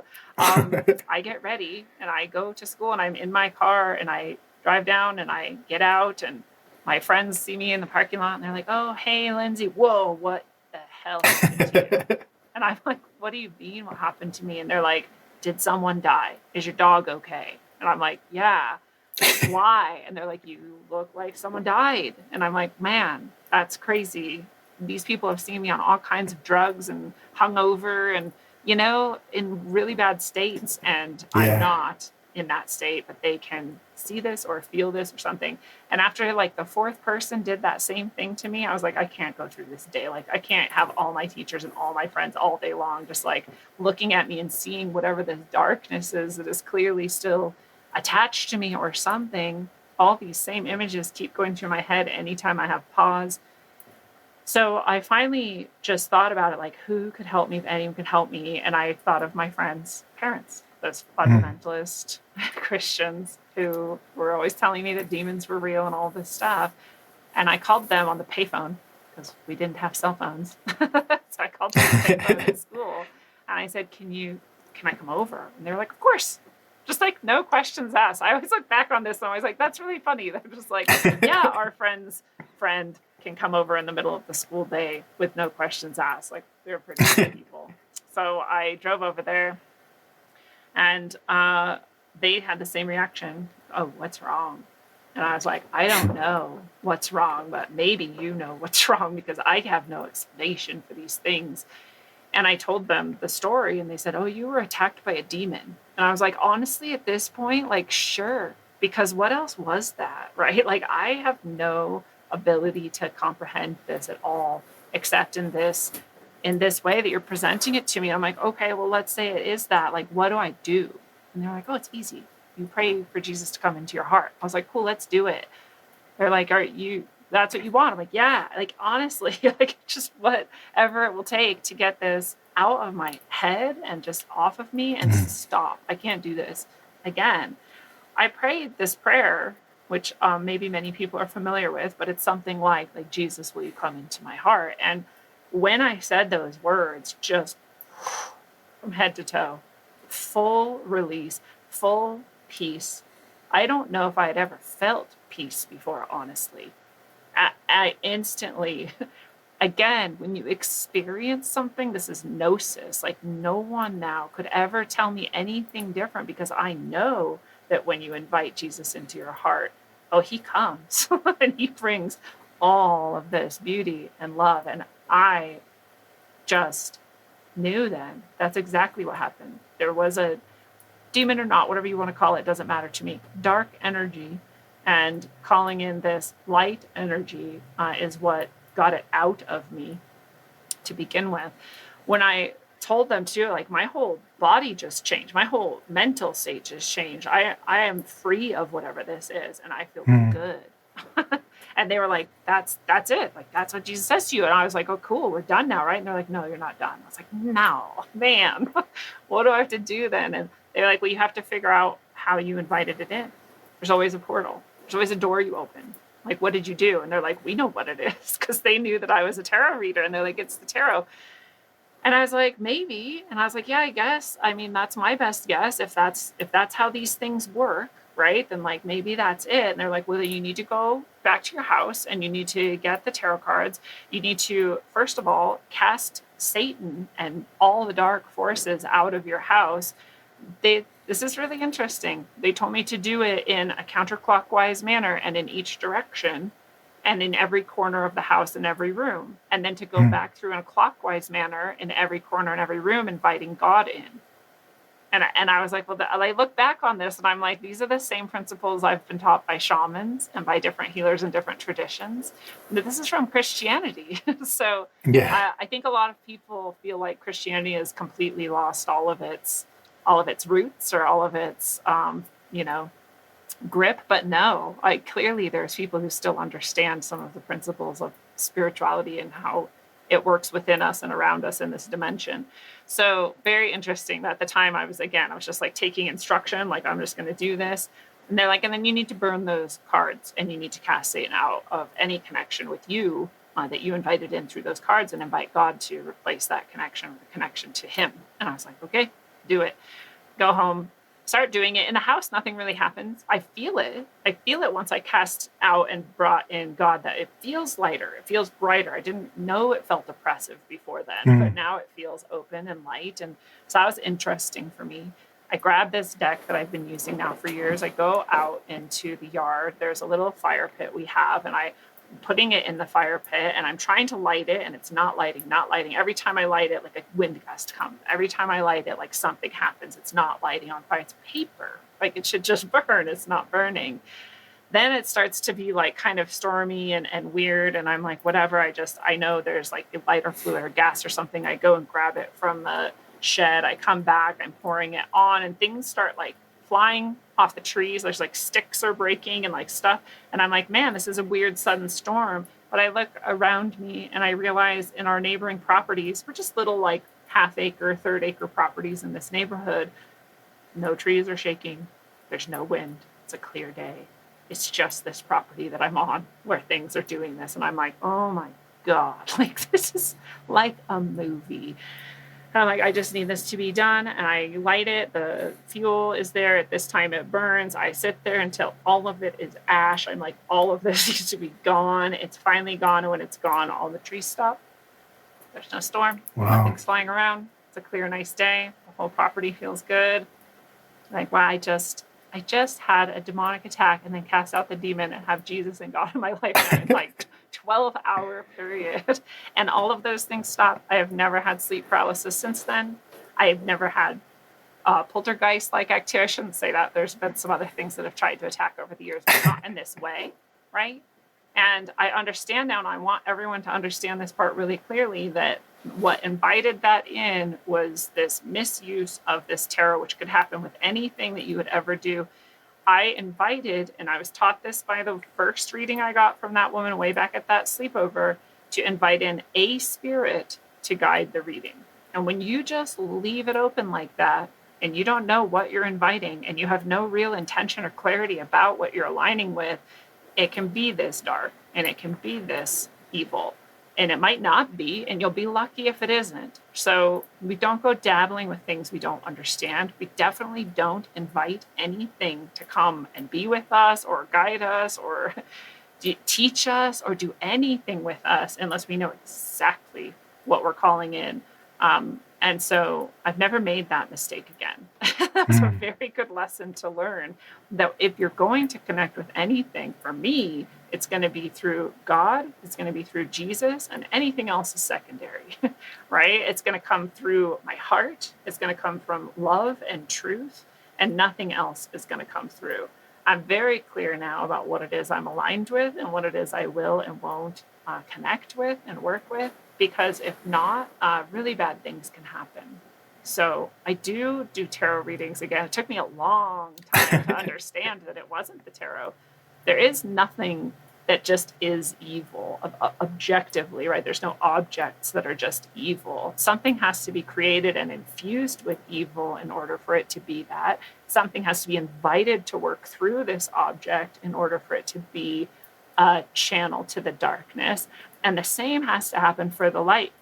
I get ready and I go to school and I'm in my car and I drive down and I get out and my friends see me in the parking lot and they're like, "Oh, hey, Lindsey, whoa, what the hell happened to you?" And I'm like, "What do you mean? What happened to me?" And they're like, "Did someone die? Is your dog okay?" And I'm like, "Yeah." "Why?" And they're like, "You look like someone died." And I'm like, "Man, that's crazy. These people have seen me on all kinds of drugs and hungover and in really bad states, and I'm Yeah. not in that state, but they can see this or feel this or something." And after like the fourth person did that same thing to me, I was like, I can't go through this day. Like I can't have all my teachers and all my friends all day long just like looking at me and seeing whatever this darkness is that is clearly still attached to me or something. All these same images keep going through my head anytime I have pause. So I finally just thought about it, like who could help me if anyone could help me. And I thought of my friends' parents, those Mm. fundamentalist Christians who were always telling me that demons were real and all this stuff. And I called them on the payphone because we didn't have cell phones. So I called them on the payphone in school and I said, can I come over? And they're like, "Of course." Just like no questions asked. I always look back on this and I was like, that's really funny. They're just like, "Yeah, our friend's friend can come over in the middle of the school day with no questions asked." Like they're pretty cool people. So I drove over there and they had the same reaction. "Oh, what's wrong?" And I was like, "I don't know what's wrong, but maybe you know what's wrong because I have no explanation for these things." And I told them the story and they said, "Oh, you were attacked by a demon." And I was like, honestly, at this point, like, sure, because what else was that, right? Like, I have no ability to comprehend this at all, except in this in this way that you're presenting it to me. I'm like, okay, well, let's say it is that. Like, what do I do? And they're like, oh, it's easy. You pray for Jesus to come into your heart. I was like, cool, let's do it. They're like, that's what you want? I'm like, yeah, like, honestly, like, just whatever it will take to get this out of my head and just off of me and Mm. stop. I can't do this again. I prayed this prayer, which maybe many people are familiar with, but it's something like, Jesus, will you come into my heart? And when I said those words, just from head to toe, full release, full peace. I don't know if I had ever felt peace before, honestly. I instantly, again, when you experience something, this is gnosis. Like, no one now could ever tell me anything different, because I know that when you invite Jesus into your heart, oh, he comes and he brings all of this beauty and love. And I just knew then that's exactly what happened. There was a demon or not, whatever you want to call it, doesn't matter to me. Dark energy, and calling in this light energy is what got it out of me to begin with. When I told them to, like, my whole body just changed. My whole mental state just changed. I am free of whatever this is, and I feel Mm. good. And they were like, that's it. Like, that's what Jesus says to you. And I was like, oh, cool, we're done now, right? And they're like, no, you're not done. I was like, no, man, what do I have to do then? And they're like, well, you have to figure out how you invited it in. There's always a portal. There's always a door you open. Like, what did you do? And they're like, we know what it is, because they knew that I was a tarot reader. And they're like, it's the tarot. And I was like, maybe. And I was like, yeah, I guess. I mean, that's my best guess. If that's how these things work, right? Then, like, maybe that's it. And they're like, well, you need to go back to your house and you need to get the tarot cards. You need to, first of all, cast Satan and all the dark forces out of your house. This is really interesting. They told me to do it in a counterclockwise manner and in each direction, and in every corner of the house, in every room, and then to go Mm. back through in a clockwise manner in every corner and every room, inviting God in. And I was like, well, I look back on this and I'm like, these are the same principles I've been taught by shamans and by different healers in different traditions. But this is from Christianity. So Yeah. I think a lot of people feel like Christianity has completely lost all of its roots, or all of its, grip. But no, like, clearly there's people who still understand some of the principles of spirituality and how it works within us and around us in this dimension. So very interesting that at the time I was just like taking instruction, like, I'm just going to do this. And they're like, and then you need to burn those cards and you need to cast Satan out of any connection with you that you invited in through those cards, and invite God to replace that connection with a connection to him. And I was like, okay, do it. Go home, start doing it. In the house, nothing really happens. I feel it. Once I cast out and brought in God, that it feels lighter. It feels brighter. I didn't know it felt oppressive before then, but Mm. now it feels open and light. And so that was interesting for me. I grabbed this deck that I've been using now for years. I go out into the yard. There's a little fire pit we have, and I'm putting it in the fire pit, and I'm trying to light it, and it's not lighting. Every time I light it, like, a wind gust comes. Every time I light it, like, something happens. It's not lighting on fire. It's paper. Like, it should just burn. It's not burning. Then it starts to be like kind of stormy and weird. And I'm like, whatever. I know there's like a lighter fluid or gas or something. I go and grab it from the shed. I come back, I'm pouring it on, and things start like flying off the trees. There's like sticks are breaking and like stuff. And I'm like, man, this is a weird sudden storm. But I look around me and I realize in our neighboring properties, we're just little like half-acre, third-acre properties in this neighborhood. No trees are shaking. There's no wind. It's a clear day. It's just this property that I'm on where things are doing this. And I'm like, oh my God, like, this is like a movie. And I'm like, I just need this to be done. And I light it. The fuel is there. At this time, it burns. I sit there until all of it is ash. I'm like, all of this needs to be gone. It's finally gone. And when it's gone, all the trees stop. There's no storm. Wow. Nothing's flying around. It's a clear, nice day. The whole property feels good. Like, wow, I just had a demonic attack and then cast out the demon and have Jesus and God in my life in like 12-hour period. And all of those things stopped. I have never had sleep paralysis since then. I have never had poltergeist-like activity. I shouldn't say that. There's been some other things that have tried to attack over the years, but not in this way, right? And I understand now, and I want everyone to understand this part really clearly, that what invited that in was this misuse of this tarot, which could happen with anything that you would ever do. I invited, and I was taught this by the first reading I got from that woman way back at that sleepover, to invite in a spirit to guide the reading. And when you just leave it open like that, and you don't know what you're inviting, and you have no real intention or clarity about what you're aligning with, it can be this dark and it can be this evil. And it might not be, and you'll be lucky if it isn't. So we don't go dabbling with things we don't understand. We definitely don't invite anything to come and be with us or guide us or teach us or do anything with us unless we know exactly what we're calling in. And so I've never made that mistake again. That was a very good lesson to learn, that if you're going to connect with anything, for me, it's going to be through God, it's going to be through Jesus, and anything else is secondary, right? It's going to come through my heart. It's going to come from love and truth, and nothing else is going to come through. I'm very clear now about what it is I'm aligned with and what it is I will and won't connect with and work with, because if not, really bad things can happen. So I do tarot readings again. It took me a long time to understand that it wasn't the tarot. There is nothing that just is evil objectively, right? There's no objects that are just evil. Something has to be created and infused with evil in order for it to be that. Something has to be invited to work through this object in order for it to be a channel to the darkness. And the same has to happen for the light.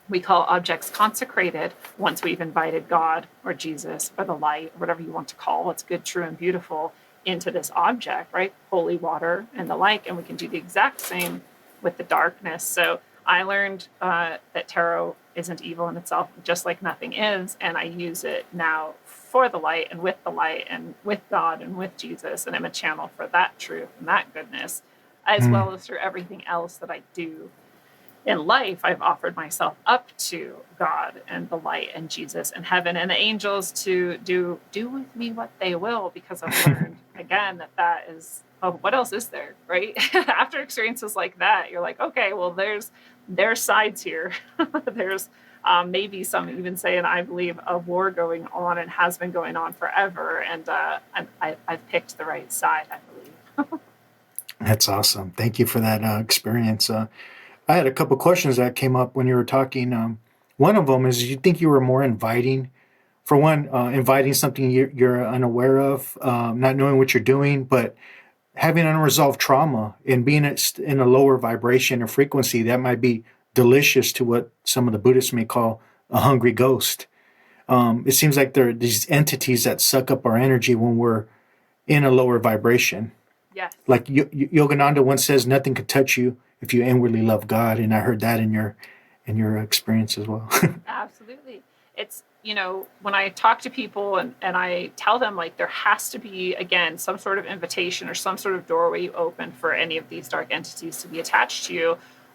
We call objects consecrated once we've invited God or Jesus or the light, or whatever you want to call what's good, true, and beautiful into this object, right? Holy water and the like. And we can do the exact same with the darkness. So I learned that tarot isn't evil in itself, just like nothing is. And I use it now for the light and with God and with Jesus. And I'm a channel for that truth and that goodness, as well as through everything else that I do in life. I've offered myself up to God and the light and Jesus and heaven and the angels to do with me what they will, because I've learned again that is, oh, what else is there, right? After experiences like that, you're like, okay, well, there's sides here. There's maybe some even saying, I believe, a war going on and has been going on forever. And I've picked the right side, I believe. That's awesome. Thank you for that experience. I had a couple questions that came up when you were talking. One of them is, you think you were more inviting? For one, inviting something you're unaware of, not knowing what you're doing, but having unresolved trauma and being in a lower vibration or frequency that might be delicious to what some of the Buddhists may call a hungry ghost. It seems like there are these entities that suck up our energy when we're in a lower vibration. Yes. Like Yogananda once says, nothing could touch you if you inwardly love God. And I heard that in your experience as well. Absolutely. It's, when I talk to people and I tell them, like, there has to be, again, some sort of invitation or some sort of doorway you open for any of these dark entities to be attached to you.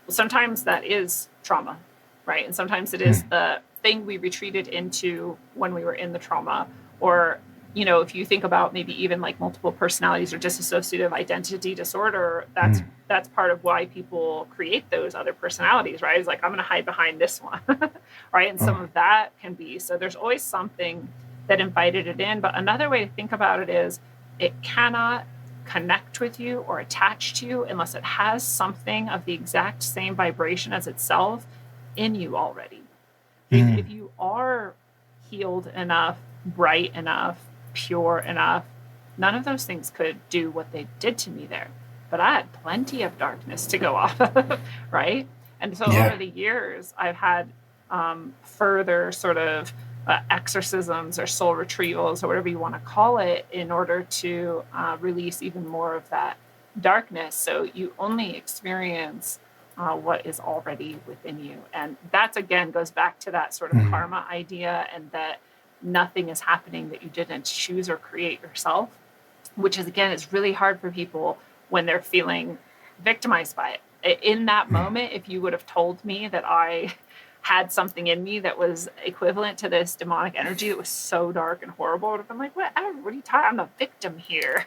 Well, sometimes that is trauma, right? And sometimes it is the thing we retreated into when we were in the trauma. Or, if you think about maybe even like multiple personalities or dissociative identity disorder, that's part of why people create those other personalities, right? It's like, I'm going to hide behind this one, right? And some of that can be, so there's always something that invited it in. But another way to think about it is, it cannot connect with you or attach to you unless it has something of the exact same vibration as itself in you already. If you are healed enough, bright enough, pure enough, none of those things could do what they did to me there. But I had plenty of darkness to go off of, right? And so over the years, I've had further sort of exorcisms or soul retrievals or whatever you want to call it, in order to release even more of that darkness. So you only experience what is already within you. And that, again, goes back to that sort of karma idea, and that nothing is happening that you didn't choose or create yourself, which is, again, is really hard for people when they're feeling victimized by it. In that moment, if you would have told me that I had something in me that was equivalent to this demonic energy that was so dark and horrible, I would have been like, what are you talking? I'm a victim here.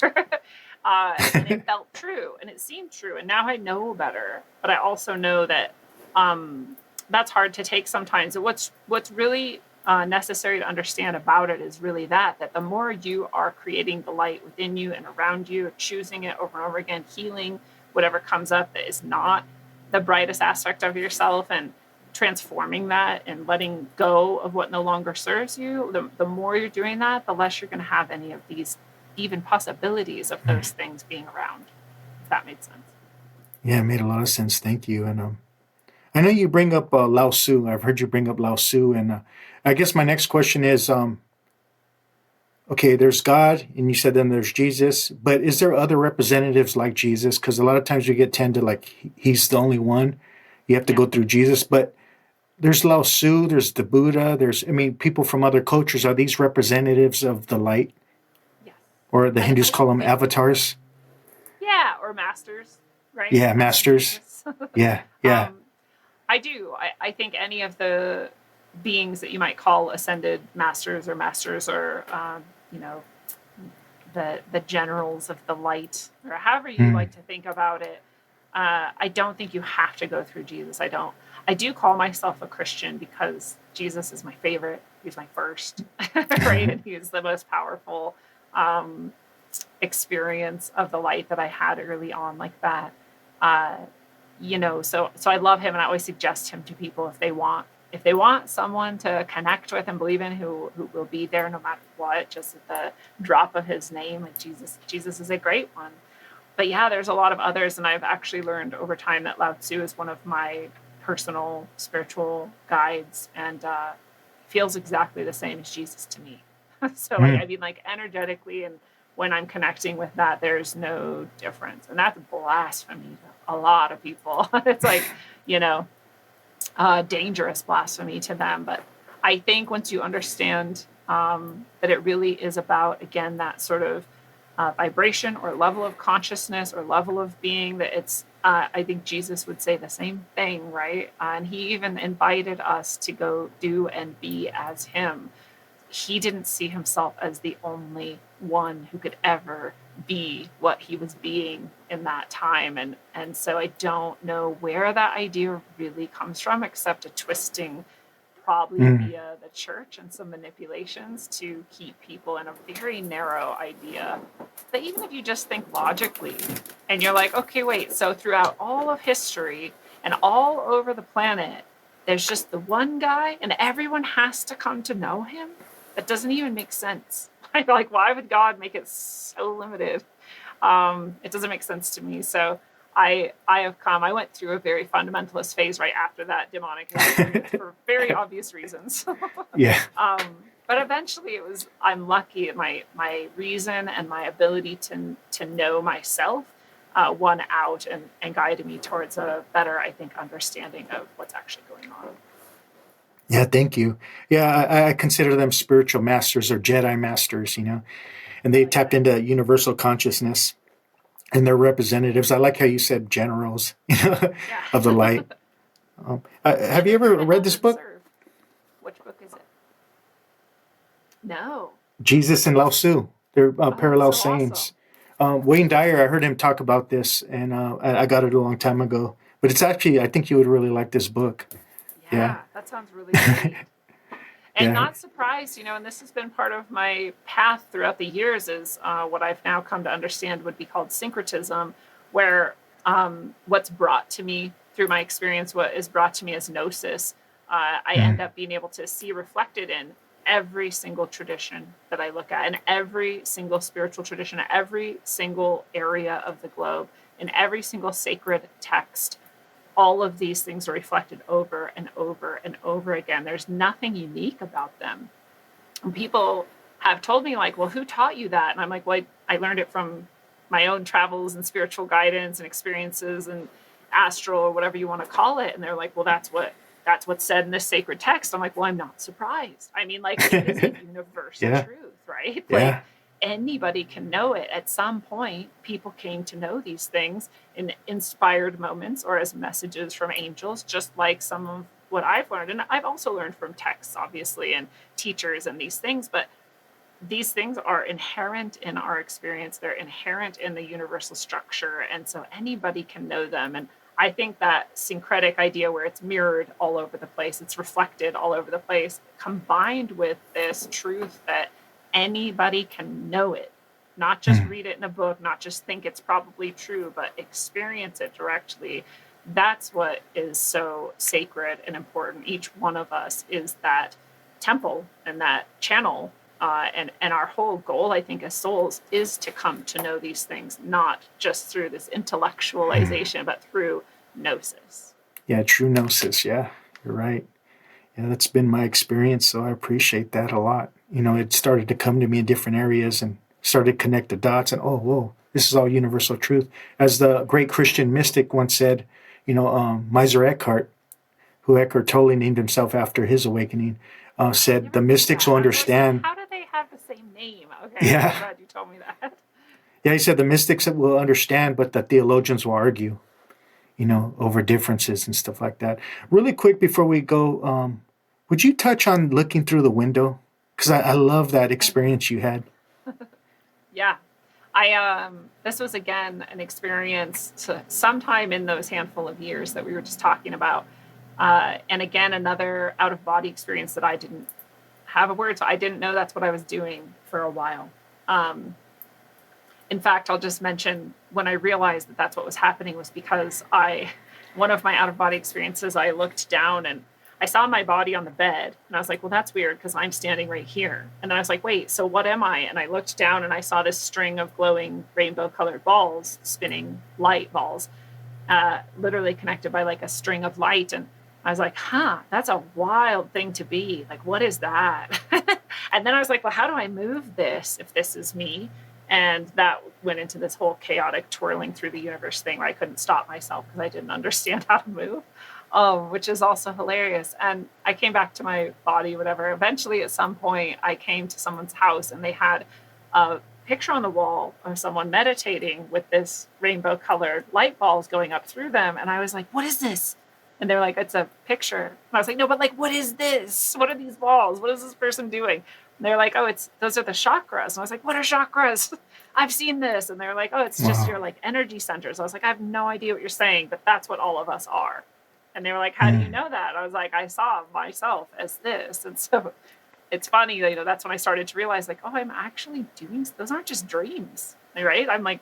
And it felt true and it seemed true. And now I know better, but I also know that that's hard to take sometimes. What's really necessary to understand about it is really that the more you are creating the light within you and around you, choosing it over and over again, healing whatever comes up that is not the brightest aspect of yourself, and transforming that and letting go of what no longer serves you, the more you're doing that, the less you're going to have any of these even possibilities of those things being around, if that made sense. Yeah, it made a lot of sense. Thank you. And I know you bring up Lao Tzu. I've heard you bring up Lao Tzu, and I guess my next question is, okay, there's God, and you said then there's Jesus, but is there other representatives like Jesus? Because a lot of times we get tend to like he's the only one. You have to Yeah. go through Jesus, but there's Lao Tzu, there's the Buddha, people from other cultures. Are these representatives of the light, Yes. or the I Hindus call don't them think, avatars? yeah, or masters, right? Yeah, Master masters. Jesus. Yeah, yeah. um, I do. I think any of the beings that you might call ascended masters, or you know, the generals of the light, or however you Mm. like to think about it. I don't think you have to go through Jesus. I don't. I do call myself a Christian because Jesus is my favorite. He's my first, right? And he is the most powerful um, experience of the light that I had early on, like that. Uh, so I love him, and I always suggest him to people if they want someone to connect with and believe in, who will be there no matter what, just at the drop of his name. Like Jesus is a great one. But yeah, there's a lot of others, and I've actually learned over time that Lao Tzu is one of my personal spiritual guides, and feels exactly the same as Jesus to me. So like, Mm. I mean, like energetically, and when I'm connecting with that, there's no difference, and that's blasphemy to a lot of people. It's like, you know, dangerous blasphemy to them. But I think once you understand that it really is about, again, that sort of vibration or level of consciousness or level of being, that it's, I think Jesus would say the same thing, right? And he even invited us to go do and be as him. He didn't see himself as the only one who could ever be what he was being in that time. And so I don't know where that idea really comes from, except a twisting, probably Mm. via the church and some manipulations to keep people in a very narrow idea. But even if you just think logically, and you're like, okay, wait, so throughout all of history and all over the planet, there's just the one guy and everyone has to come to know him? That doesn't even make sense. Like, why would God make it so limited? It doesn't make sense to me. So I went through a very fundamentalist phase right after that demonic experience for very obvious reasons. Yeah. But eventually I'm lucky, my reason and my ability to know myself won out, and guided me towards a better, I think, understanding of what's actually going on. Yeah, thank you. Yeah, I consider them spiritual masters or Jedi masters, and they Oh, tapped yeah. into universal consciousness and their representatives. I like how you said generals, Yeah. of the light. Have you Even ever for the read this elders book, serve. Which book is it? No. Jesus and Lao Tzu? They're Oh, parallel so awesome. sayings. Wayne Dyer, I heard him talk about this, and I got it a long time ago. But it's actually, I think you would really like this book. Yeah, Yeah, that sounds really great. And yeah. not surprised, and this has been part of my path throughout the years, is what I've now come to understand would be called syncretism, where what's brought to me through my experience, what is brought to me as gnosis, I end Mm. up being able to see reflected in every single tradition that I look at, in every single spiritual tradition, every single area of the globe, in every single sacred text. All of these things are reflected over and over and over again. There's nothing unique about them. And people have told me, like, well, who taught you that? And I'm like, well, I learned it from my own travels and spiritual guidance and experiences and astral, or whatever you want to call it. And they're like, well, that's what's said in this sacred text. I'm like, well, I'm not surprised. I mean, like, it is a universal Yeah, truth, right? Like, yeah. anybody can know it. At some point, people came to know these things in inspired moments or as messages from angels, just like some of what I've learned. And I've also learned from texts, obviously, and teachers and these things. But these things are inherent in our experience. They're inherent in the universal structure. And so anybody can know them. And I think that syncretic idea where it's mirrored all over the place, it's reflected all over the place, combined with this truth that anybody can know it, not just Mm. read it in a book, not just think it's probably true, but experience it directly. That's what is so sacred and important. Each one of us is that temple and that channel. And our whole goal, I think, as souls is to come to know these things, not just through this Mm. intellectualization, but through gnosis. Yeah, Truenosis. Yeah, you're right. Yeah, that's been my experience. So I appreciate that a lot. It started to come to me in different areas and started to connect the dots. And oh, whoa, this is all universal truth. As the great Christian mystic once said, Miser Eckhart, who Eckhart Tolle named himself after his awakening, I said the never knew mystics will that. I was like, understand. how do they have the same name? Okay, I'm Yeah, glad you told me that. yeah. He said the mystics will understand, but the theologians will argue. Over differences and stuff like that. Really quick before we go, would you touch on looking through the window? Because I love that experience you had. Yeah. This was again an experience sometime in those handful of years that we were just talking about. And again, another out of body experience that I didn't have a word. So I didn't know that's what I was doing for a while. Um, in fact, I'll just mention when I realized that that's what was happening was because one of my out of body experiences, I looked down and I saw my body on the bed and I was like, well, that's weird because I'm standing right here. And then I was like, wait, so what am I? And I looked down and I saw this string of glowing rainbow colored balls, spinning light balls, literally connected by like a string of light. And I was like, that's a wild thing to be. Like, what is that? And then I was like, well, how do I move this if this is me? And that went into this whole chaotic twirling through the universe thing where I couldn't stop myself because I didn't understand how to move, which is also hilarious. And I came back to my body, whatever. Eventually, at some point, I came to someone's house and they had a picture on the wall of someone meditating with this rainbow colored light balls going up through them. And I was like, what is this? And they're like, it's a picture. And I was like, no, but like, what is this? What are these balls? What is this person doing? And they're like, oh, those are the chakras. And I was like, what are chakras? I've seen this. And they're like, oh, it's just your Wow. like energy centers. I was like, I have no idea what you're saying, but that's what all of us are. And they were like, how do you Mm. know that? I was like, I saw myself as this. And so it's funny, that's when I started to realize like, oh, I'm actually doing, those aren't just dreams, right? I'm like,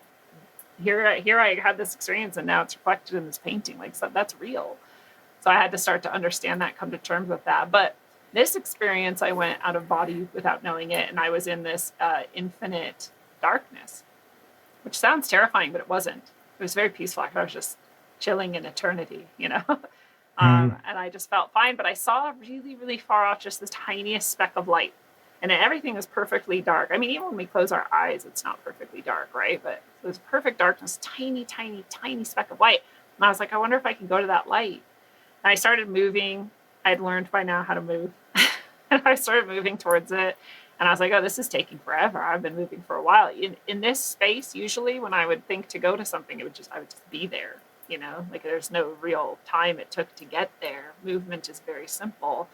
here I had this experience and now it's reflected in this painting. Like, so that's real. So I had to start to understand that, come to terms with that. But this experience, I went out of body without knowing it. And I was in this infinite darkness, which sounds terrifying, but it wasn't. It was very peaceful. I was just chilling in eternity. Mm. And I just felt fine. But I saw really, really far off just this tiniest speck of light. And everything was perfectly dark. I mean, even when we close our eyes, it's not perfectly dark, right? But it was perfect darkness, tiny, tiny, tiny speck of light. And I was like, I wonder if I can go to that light. And I started moving. I'd learned by now how to move. And I started moving towards it. And I was like, oh, this is taking forever. I've been moving for a while. In this space, usually when I would think to go to something, I would just be there. Like there's no real time it took to get there. Movement is very simple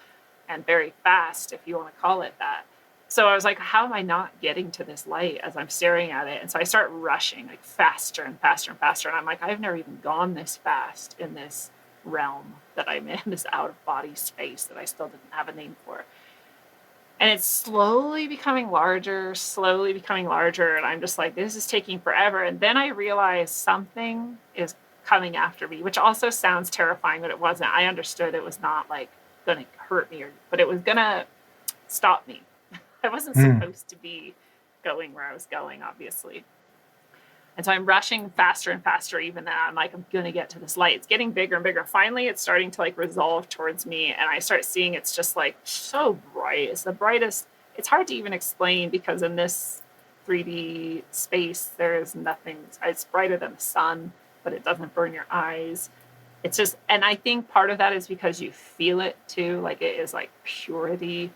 and very fast, if you want to call it that. So I was like, how am I not getting to this light as I'm staring at it? And so I start rushing like faster and faster and faster. And I'm like, I've never even gone this fast in this realm that I'm in, this out of body space that I still didn't have a name for. And it's slowly becoming larger, slowly becoming larger. And I'm just like, this is taking forever. And then I realized something is coming after me, which also sounds terrifying, but it wasn't. I understood it was not like going to hurt me, but it was going to stop me. I wasn't Mm. supposed to be going where I was going, obviously. And so I'm rushing faster and faster, even that I'm like, I'm going to get to this light. It's getting bigger and bigger. Finally, it's starting to like resolve towards me. And I start seeing it's just like so bright. It's the brightest. It's hard to even explain because in this 3D space, there is nothing. It's brighter than the sun, but it doesn't burn your eyes. It's just, and I think part of that is because you feel it too. Like it is like purity.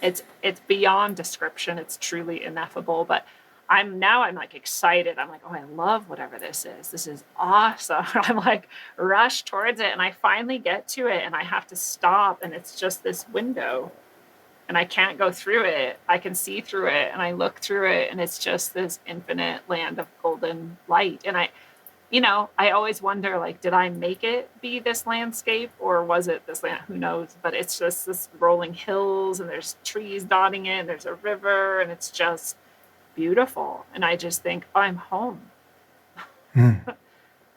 It's beyond description. It's truly ineffable. But I'm like excited. I'm like, oh, I love whatever this is. This is awesome. I'm like rush towards it and I finally get to it and I have to stop and it's just this window and I can't go through it. I can see through it and I look through it and it's just this infinite land of golden light. And I always wonder, like, did I make it be this landscape or was it this land? Who knows? But it's just this rolling hills and there's trees dotting it and there's a river and it's just beautiful. And I just think, oh, I'm home. Mm.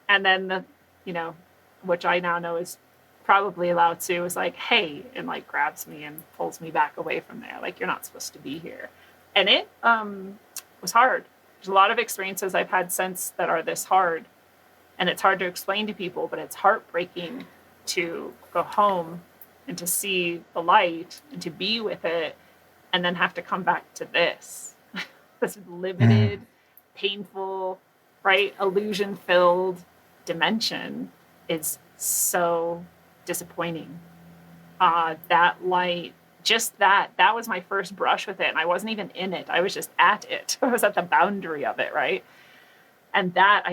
And then which I now know is probably Lao Tzu, is like, hey, and like grabs me and pulls me back away from there. Like, you're not supposed to be here. And it was hard. There's a lot of experiences I've had since that are this hard. And it's hard to explain to people, but it's heartbreaking to go home and to see the light and to be with it and then have to come back to this. This limited, painful, right, illusion-filled dimension is so disappointing. That light, just that was my first brush with it. And I wasn't even in it. I was just at it. I was at the boundary of it, right? And that I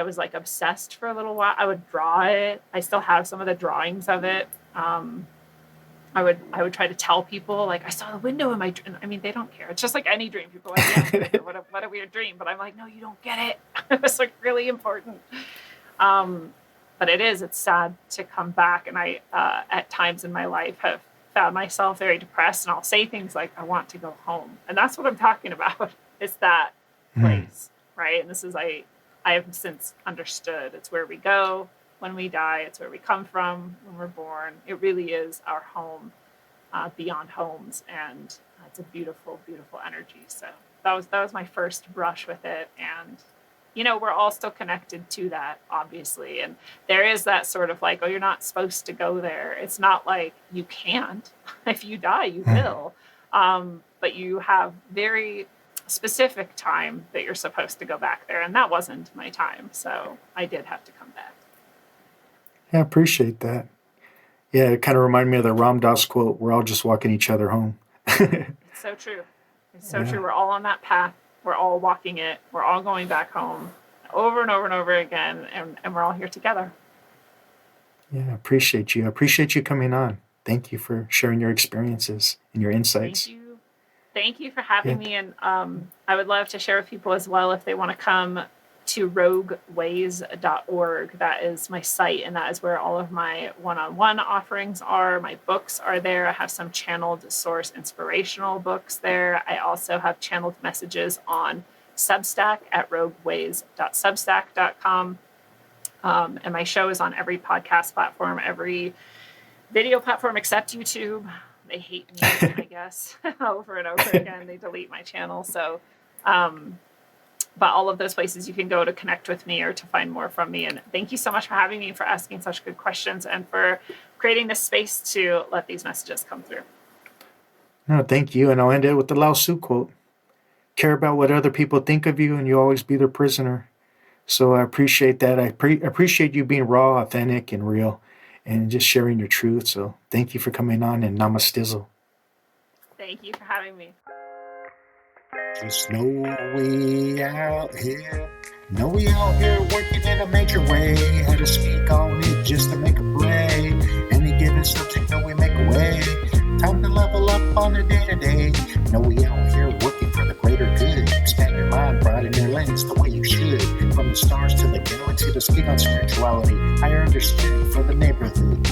was like obsessed for a little while. I would draw it. I still have some of the drawings of it. I would try to tell people, like, I saw the window in my dream. I mean, they don't care. It's just like any dream. People are like, yeah, what a weird dream. But I'm like, no, you don't get it. It's like really important. But it's sad to come back. And I, at times in my life, have found myself very depressed. And I'll say things like, I want to go home. And that's what I'm talking about. It's that place, right? And this is, I have since understood, it's where we go when we die. It's where we come from when we're born. It really is our home, beyond homes. And it's a beautiful, beautiful energy. So that was my first brush with it. And we're all still connected to that, obviously. And there is that sort of like, oh, you're not supposed to go there. It's not like you can't. If you die, you will. But you have very specific time that you're supposed to go back there. And that wasn't my time. So I did have to come back. Yeah, I appreciate that. Yeah, it kind of reminded me of the Ram Dass quote, we're all just walking each other home. It's so true. It's so true. We're all on that path. We're all walking it. We're all going back home over and over and over again. And we're all here together. Yeah, I appreciate you. I appreciate you coming on. Thank you for sharing your experiences and your insights. Thank you for having me. And I would love to share with people as well if they want to come to rogueways.org. That is my site, and that is where all of my one-on-one offerings are. My books are there. I have some channeled source inspirational books there. I also have channeled messages on Substack at rogueways.substack.com. And my show is on every podcast platform, every video platform except YouTube. They hate me, I guess, over and over again. They delete my channel. So, but all of those places you can go to connect with me or to find more from me. And thank you so much for having me, for asking such good questions, and for creating this space to let these messages come through. No, thank you. And I'll end it with the Lao Tzu quote. Care about what other people think of you, and you always be their prisoner. So I appreciate that. I appreciate you being raw, authentic, and real, and just sharing your truth. So thank you for coming on, and namastizzle. Thank you for having me. Just know we out here. Know we out here working in a major way. Had to speak on it just to make a play. Any given subject, know we make a way. Time to level up on a day-to-day. Know we out here working for the greater good. Expand your mind, broaden your lens the way you should. From the stars to the galaxy to speak on spirituality. Higher understanding for the neighborhood.